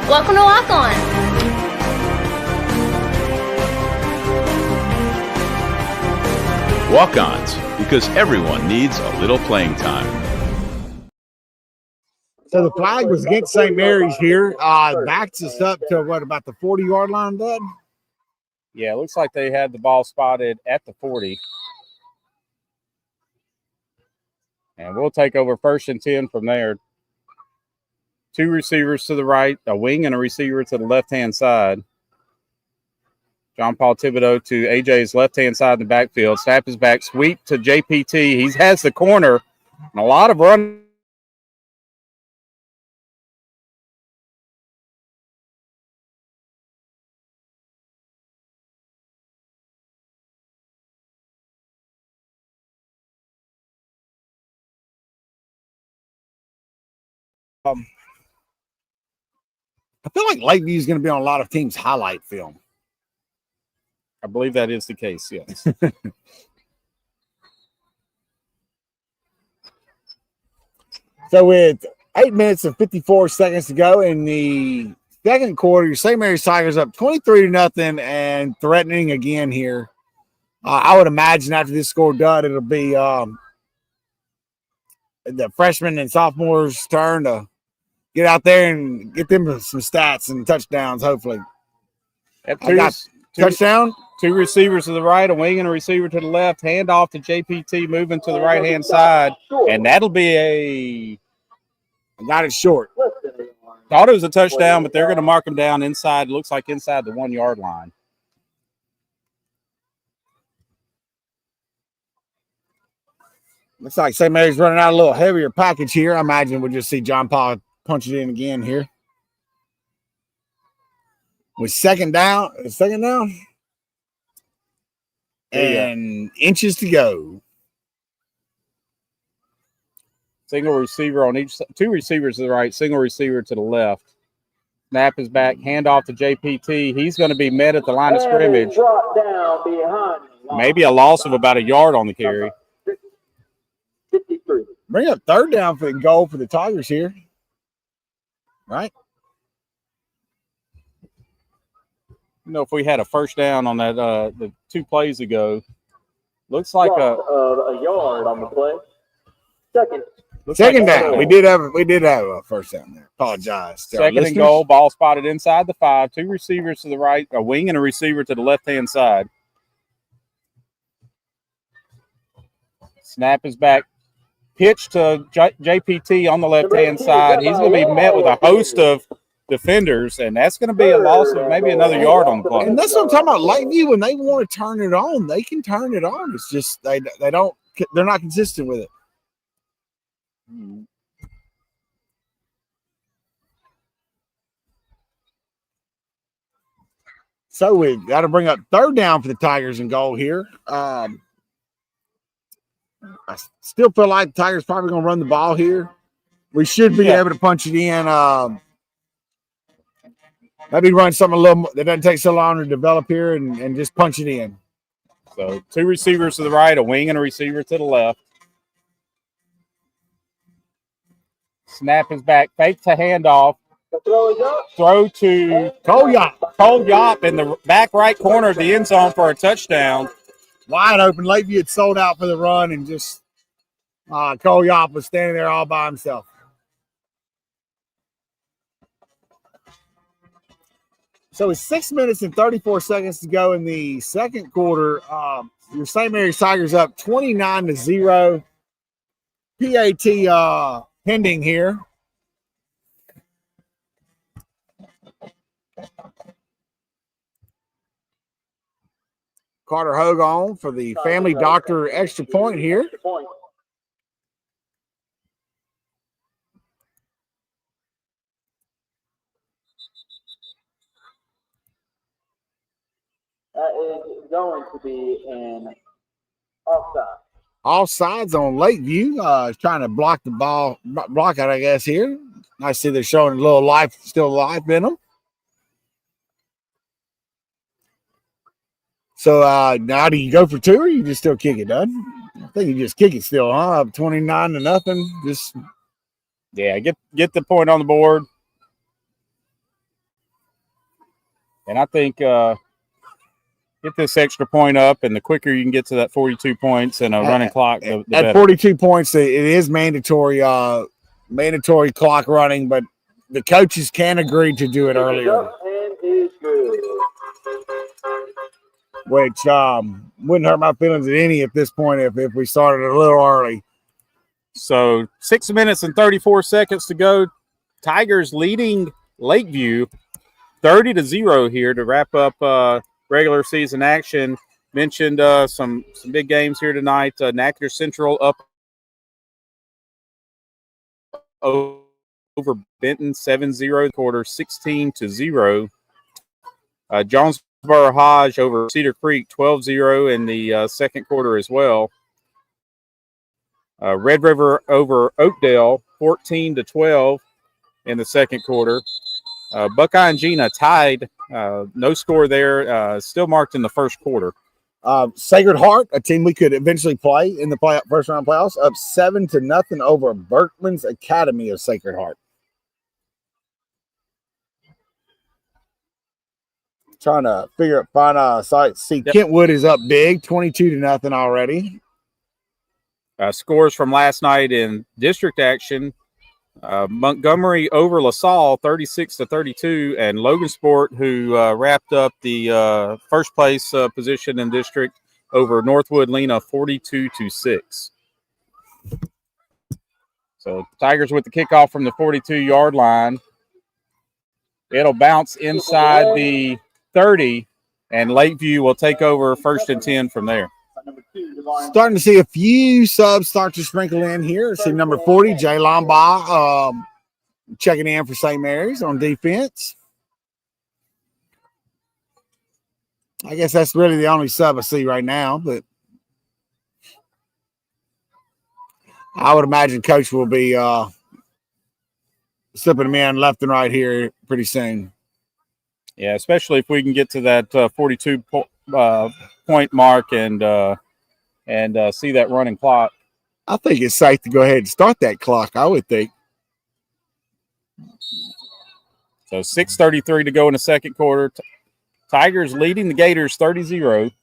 Welcome to Walk On. Walk-ons, because everyone needs a little playing time. So the flag was against St. Mary's here. Backs us up to about the 40-yard line, Bud? Yeah, it looks like they had the ball spotted at the 40. And we'll take over 1st and 10 from there. 2 receivers to the right, a wing and a receiver to the left-hand side. John Paul Thibodeau to AJ's left-hand side in the backfield. Snap is back, sweep to JPT. He has the corner and a lot of run. I feel like Lakeview is going to be on a lot of teams' highlight film. I believe that is the case, yes. So with 8 minutes and 54 seconds to go in the second quarter, your St. Mary's Tigers up 23-0 and threatening again here. I would imagine after this score done, it'll be the freshmen and sophomores' turn to get out there and get them some stats and touchdowns, hopefully. Touchdown. 2 receivers to the right, a wing and a receiver to the left. Hand off to JPT, moving to the right-hand side. And that'll be I got it short. Thought it was a touchdown, but they're going to mark him down inside. Looks like inside the 1-yard line. Looks like St. Mary's running out a little heavier package here. I imagine we'll just see John Paul punch it in again here. With second down. And inches to go. Single receiver on each, 2 receivers to the right, single receiver to the left. Snap is back, handoff to JPT. He's going to be met at the line of scrimmage. Maybe a loss of about a yard on the carry. 53. Bring up third down for the goal for the Tigers here. Right? You know, if we had a first down on that the 2 plays ago, looks like a yard on the play. Second down. We did have a first down there. Apologize. Second and goal, ball spotted inside the 5. 2 receivers to the right, a wing and a receiver to the left-hand side. Snap is back. Pitch to JPT on the left-hand side. He's going to be met with a host of defenders, and that's going to be a loss of maybe another yard on the play. And that's what I'm talking about. Lakeview, when they want to turn it on, they can turn it on. It's just they're not consistent with it. So we've got to bring up third down for the Tigers and goal here. I still feel like the Tigers probably going to run the ball here. We should be able to punch it in. Maybe run something a little that doesn't take so long to develop here and just punch it in. So 2 receivers to the right, a wing and a receiver to the left. Snap is back, fake to handoff. Throw to Cole Yop. Cole Yop in the back right corner of the end zone for a touchdown. Wide open. Lakeview had sold out for the run, and just Cole Yop was standing there all by himself. So it's 6 minutes and 34 seconds to go in the second quarter. Your St. Mary's Tigers up 29-0. PAT pending here. Carter Hogue on for the family doctor extra point here. That is going to be an offside. Offsides on Lakeview. Trying to block the ball, block it, I guess, here. I see they're showing a little life, still life in them. So now do you go for 2 or you just still kick it, Doug? I think you just kick it still, huh? 29-0. Just get the point on the board. And I think get this extra point up, and the quicker you can get to that 42 points and a running clock, the at better. 42 points, it is mandatory clock running, but the coaches can agree to do it earlier. Which wouldn't hurt my feelings at any at this point if we started a little early. So 6 minutes and 34 seconds to go. Tigers leading Lakeview 30-0 here to wrap up regular season action. Mentioned some big games here tonight. Natcher Central up over Benton 7-0 quarter, 16-0. Jonesboro Hodge over Cedar Creek 12-0 in the second quarter as well. Red River over Oakdale 14-12 in the second quarter. Buckeye and Gina tied. No score there. Still marked in the first quarter. Sacred Heart, a team we could eventually play in the first round playoffs, up 7-0 over Berkman's Academy of Sacred Heart. Trying to find a site. See, Kentwood is up big, 22-0 already. Scores from last night in district action. Montgomery over LaSalle, 36-32, and Logansport, who wrapped up the first place position in district, over Northwood Lena, 42-6. So Tigers with the kickoff from the 42-yard line. It'll bounce inside the 30, and Lakeview will take over 1st and 10 from there. Starting to see a few subs start to sprinkle in here. See number 40, Jay Lomba, checking in for St. Mary's on defense. I guess that's really the only sub I see right now, but I would imagine Coach will be slipping them in left and right here pretty soon. Yeah, especially if we can get to that 42 point mark and see that running clock. I think it's safe to go ahead and start that clock, I would think. So 6:33 to go in the second quarter. Tigers leading the Gators 30-0.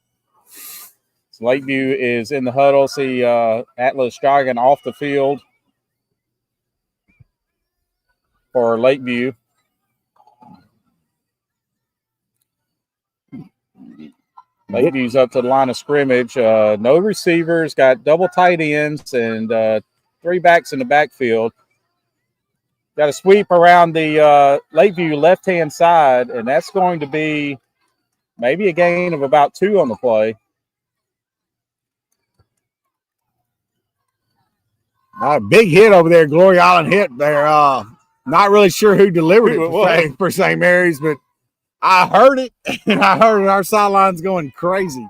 So Lakeview is in the huddle. See Atlas jogging off the field for Lakeview. Lakeview's up to the line of scrimmage. No receivers, got double tight ends and 3 backs in the backfield. Got a sweep around the Lakeview left-hand side, and that's going to be maybe a gain of about 2 on the play. Big hit over there. Glory Island hit there. Not really sure who delivered it for St. Mary's, but I heard it, and I heard our sidelines going crazy.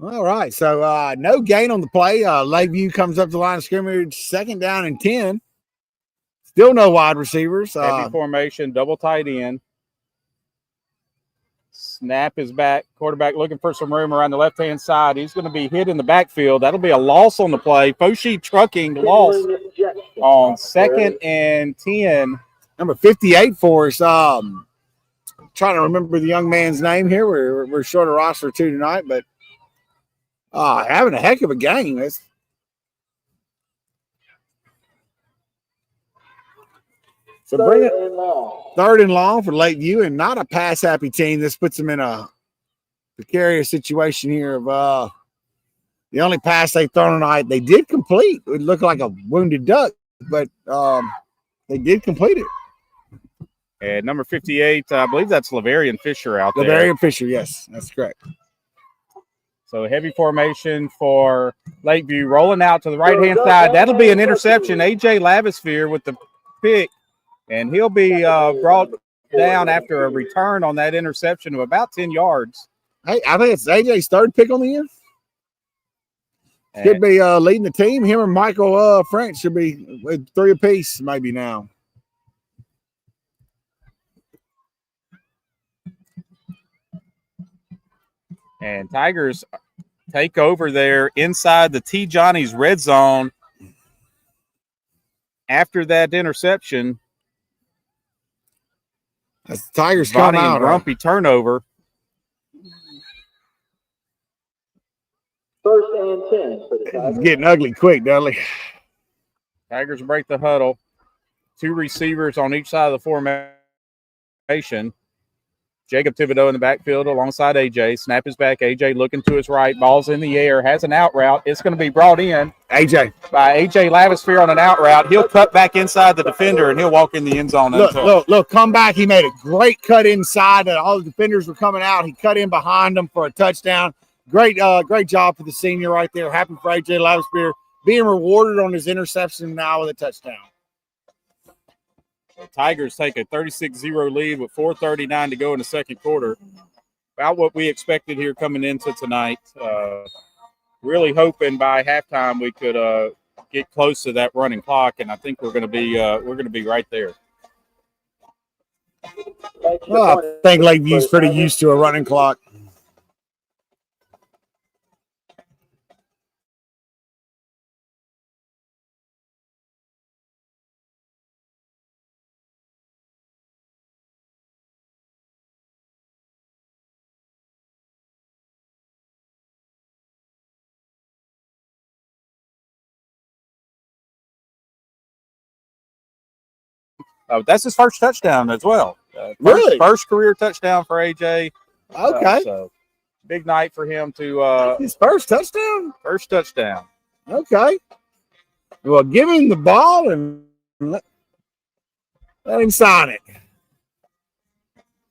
All right, so no gain on the play. Lakeview comes up the line of scrimmage, 2nd down and 10. Still no wide receivers. Heavy formation, double tight end. Snap is back. Quarterback looking for some room around the left-hand side. He's going to be hit in the backfield. That'll be a loss on the play. Foshee Trucking loss on 2nd and 10. Number 58 for us. Trying to remember the young man's name here. We're short a roster 2 tonight, but having a heck of a game. So bring it 3rd and long for Lakeview, and not a pass-happy team. This puts them in a precarious situation here of the only pass they've thrown tonight. They did complete. It looked like a wounded duck, but they did complete it. And number 58, I believe that's Lavarian Fisher out there. Lavarian Fisher, yes, that's correct. So heavy formation for Lakeview, rolling out to the right-hand side. That'll be an interception. A.J. Lavisphere with the pick, and he'll be brought down after a return on that interception of about 10 yards. Hey, I think it's A.J.'s 3rd pick on the year. Could be leading the team. Him and Michael French should be with 3 apiece maybe now. And Tigers take over there inside the T. Johnny's red zone after that interception. As the Tigers come out. And Grumpy turnover. 1st and 10 for the Tigers. It's getting ugly quick, Dudley. Tigers break the huddle. 2 receivers on each side of the formation. Jacob Thibodeau in the backfield alongside A.J. Snap is back. A.J. looking to his right. Ball's in the air. Has an out route. It's going to be brought in. A.J. by A.J. Lavisphere on an out route. He'll cut back inside the defender, and he'll walk in the end zone. Look, come back. He made a great cut inside. All the defenders were coming out. He cut in behind them for a touchdown. Great job for the senior right there. Happy for A.J. Lavisphere being rewarded on his interception now with a touchdown. The Tigers take a 36-0 lead with 4:39 to go in the 2nd quarter. About what we expected here coming into tonight. Really hoping by halftime we could get close to that running clock, and I think we're going to be right there. Well, I think Lakeview's pretty used to a running clock. That's his first touchdown as well. Really? First career touchdown for AJ. Okay. So big night for him to his first touchdown? First touchdown. Okay. Well, give him the ball and let him sign it.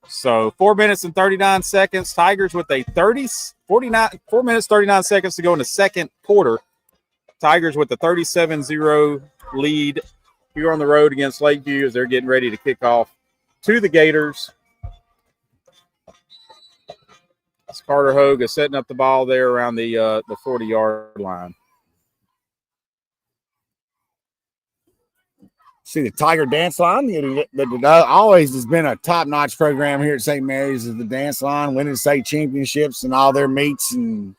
So 4 minutes and 39 seconds. Tigers with a 4 minutes, 39 seconds to go in the 2nd quarter. Tigers with the 37-0 lead here on the road against Lakeview as they're getting ready to kick off to the Gators. It's Carter Hogue is setting up the ball there around the 40-yard line. See the Tiger Dance Line. That always has been a top-notch program here at St. Mary's, is the dance line, winning state championships and all their meets and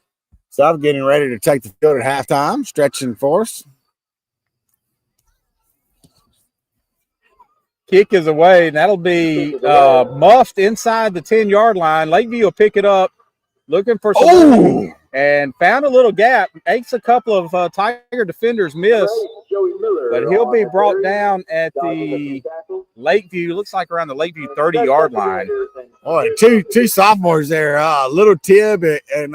stuff, getting ready to take the field at halftime, stretching for us. Kick is away, and that'll be muffed inside the 10-yard line. Lakeview will pick it up, looking for some and found a little gap. Makes a couple of Tiger defenders miss, but he'll be brought down at the Lakeview, looks like around the Lakeview 30-yard line. Boy, two sophomores there, Little Tib and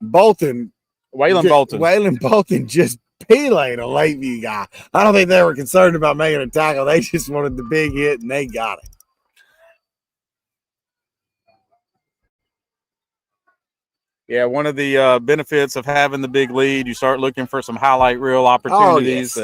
Bolton. Waylon Bolton just peeling a Lakeview guy. I don't think they were concerned about making a tackle. They just wanted the big hit, and they got it. Yeah, one of the benefits of having the big lead, you start looking for some highlight reel opportunities.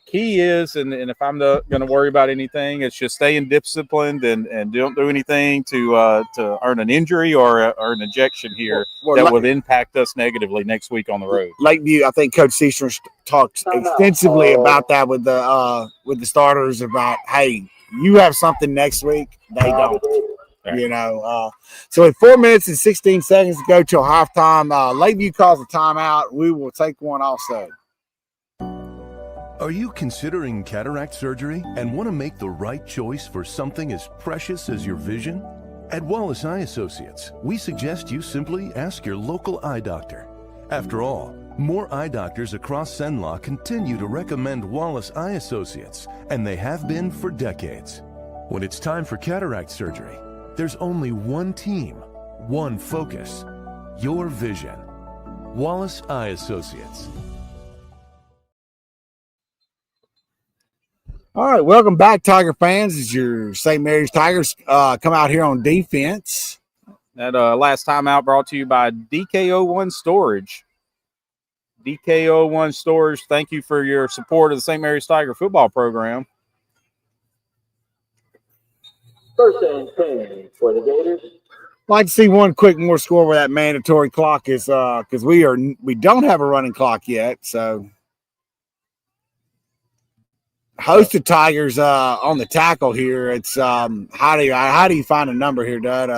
Key is, and if I'm going to worry about anything, it's just staying disciplined and don't do anything to earn an injury or an ejection here that would impact us negatively next week on the road. Lakeview, I think Coach Seastrom talked extensively about that with the starters about, hey, you have something next week, they don't. So with 4 minutes and 16 seconds to go till halftime, Lakeview calls a timeout. We will take one also. Are you considering cataract surgery and want to make the right choice for something as precious as your vision? At Wallace Eye Associates, we suggest you simply ask your local eye doctor. After all, more eye doctors across Cenla continue to recommend Wallace Eye Associates, and they have been for decades. When it's time for cataract surgery, there's only one team, one focus, your vision. Wallace Eye Associates. All right, welcome back, Tiger fans. As your St. Mary's Tigers come out here on defense. That last time out brought to you by DKO1 Storage. DKO1 Storage, thank you for your support of the St. Mary's Tiger football program. First and 10 for the Gators. I'd like to see one quick more score where that mandatory clock is because we don't have a running clock yet. So host the Tigers on the tackle here. It's how do you find a number here, Dud?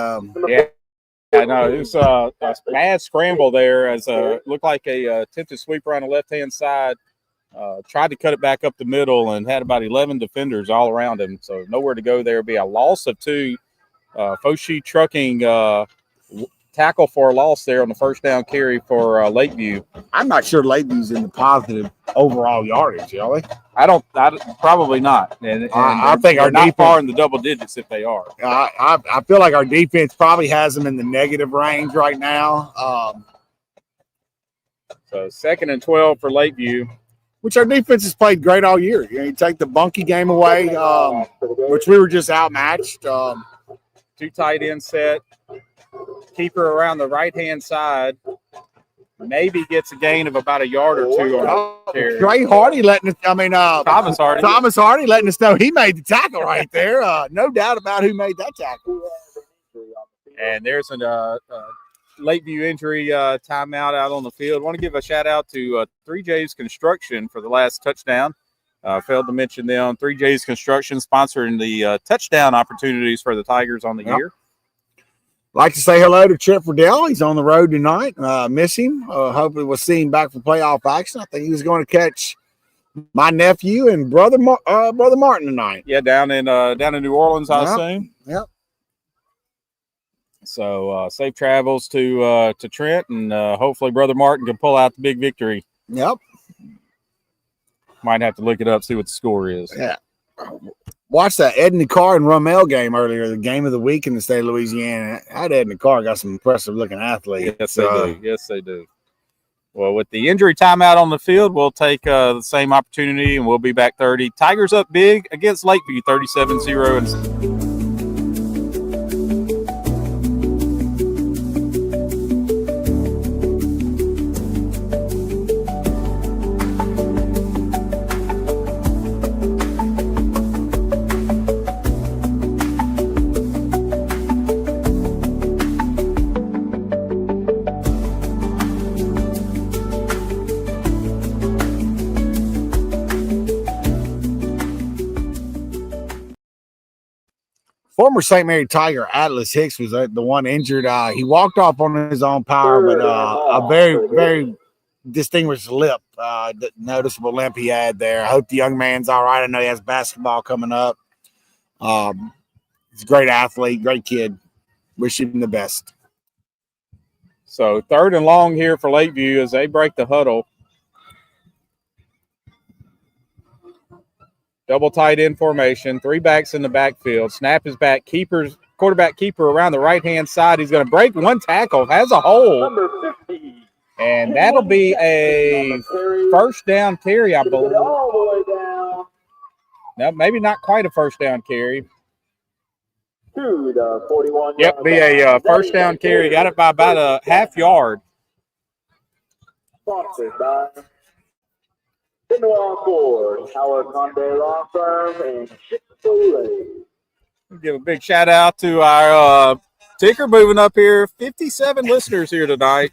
Yeah, no, it was a bad scramble there as looked like a attempted sweeper on the left-hand side. Tried to cut it back up the middle and had about 11 defenders all around him. So nowhere to go there. It'd be a loss of 2. Foshee Trucking tackle for a loss there on the first down carry for Lakeview. I'm not sure Lakeview's in the positive overall yardage, are they? Probably not. And I think our not defense, far in the double digits if they are. I feel like our defense probably has them in the negative range right now. So 2nd and 12 for Lakeview. Which our defense has played great all year. You take the Bunky game away, which we were just outmatched. 2 tight end set. Keeper around the right-hand side. Maybe gets a gain of about a yard or 2 on the carry. Trey Hardy Thomas Hardy. Thomas Hardy letting us know he made the tackle right there. No doubt about who made that tackle. And there's a Lakeview injury timeout out on the field. I want to give a shout-out to 3J's Construction for the last touchdown. Failed to mention them. 3J's Construction sponsoring the touchdown opportunities for the Tigers on the year. Like to say hello to Trent Friedel. He's on the road tonight. Miss him. Hopefully we'll see him back for playoff action. I think he was going to catch my nephew and brother Martin tonight. Yeah, down in New Orleans, I assume. Yep. So safe travels to Trent, and hopefully Brother Martin can pull out the big victory. Yep. Might have to look it up, see what the score is. Yeah. Watched that Edna Carr and Rommel game earlier, the game of the week in the state of Louisiana. That Edna Carr got some impressive-looking athletes. Yes, they do. Yes, they do. Well, with the injury timeout on the field, we'll take the same opportunity, and we'll be back 30. Tigers up big against Lakeview, 37-0. Former St. Mary Tiger Atlas Hicks was the one injured. He walked off on his own power, but a very, very distinguished lip, noticeable limp he had there. I hope the young man's all right. I know he has basketball coming up. He's a great athlete, great kid. Wish him the best. So 3rd and long here for Lakeview as they break the huddle. Double tight end formation. 3 backs in the backfield. Snap is back. Quarterback keeper around the right-hand side. He's going to break 1 tackle. Has a hole. Number 50. And that'll be a first down carry, I believe. All the way down No, maybe not quite a first down carry. to the 41. Yep, be a first down carry. Got it by about a half yard. Sponsored by Benoit Ford, Howard Conde Law Firm, and Chick-fil-A. Give a big shout out to our ticker moving up here. 57 listeners here tonight.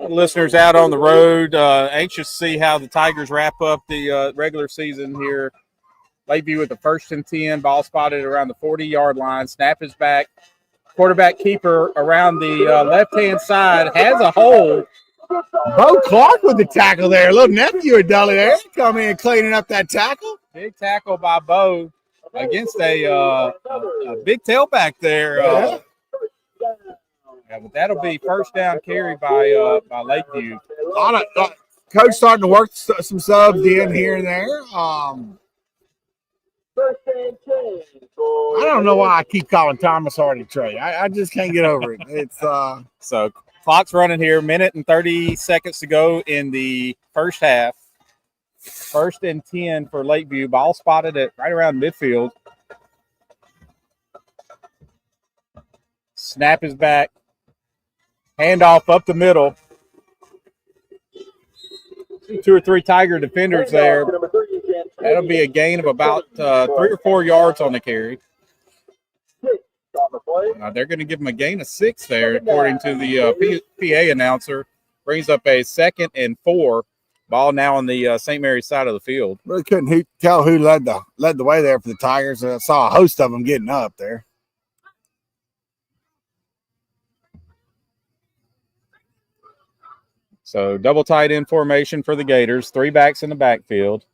Listeners out on the road, anxious to see how the Tigers wrap up the regular season here. Lakeview with the 1st and 10, ball spotted around the 40-yard line. Snap is back. Quarterback keeper around the left-hand side has a hole. Bo Clark with the tackle there. Little nephew of Dully there. Come in cleaning up that tackle. Big tackle by Bo against a big tailback there. Yeah, but that'll be first down carry by Lakeview. Coach starting to work some subs in here and there. First and 10. I don't know why I keep calling Thomas Hardy Trey. I just can't get over it. It's So clock's running here. 1 minute and 30 seconds to go in the first half. 1st and 10 for Lakeview. Ball spotted at right around midfield. Snap is back. Handoff up the middle. 2 or 3 Tiger defenders there. That'll be a gain of about 3 or 4 yards on the carry. They're going to give him a gain of 6 there, according to the PA announcer. Brings up a 2nd and 4. Ball now on the St. Mary's side of the field. really couldn't tell who led the way there for the Tigers. I saw a host of them getting up there. So double tight end formation for the Gators. 3 backs in the backfield.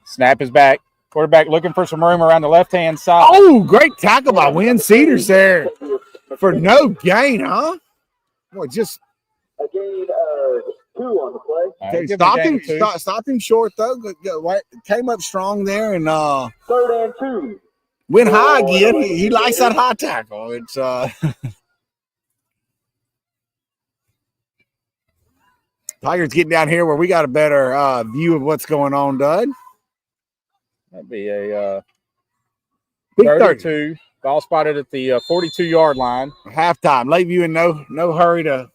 Snap is back. Quarterback looking for some room around the left-hand side. Oh, great tackle by Wynn Cedars there for no gain, huh? Boy, just A gain of 2 on the play. All right, stopped him short though. Came up strong there and 3rd and 2. went high again. He likes that high tackle. It's Tigers getting down here where we got a better view of what's going on, Dud. That'd be a Big 32. Ball spotted at the 42-yard line. Halftime. Lakeview in no hurry to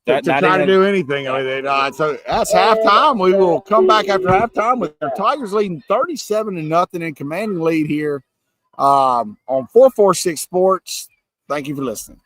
try to do anything with it. So that's halftime. We will come back after halftime with the Tigers leading 37-0 in commanding lead here on 446 Sports. Thank you for listening.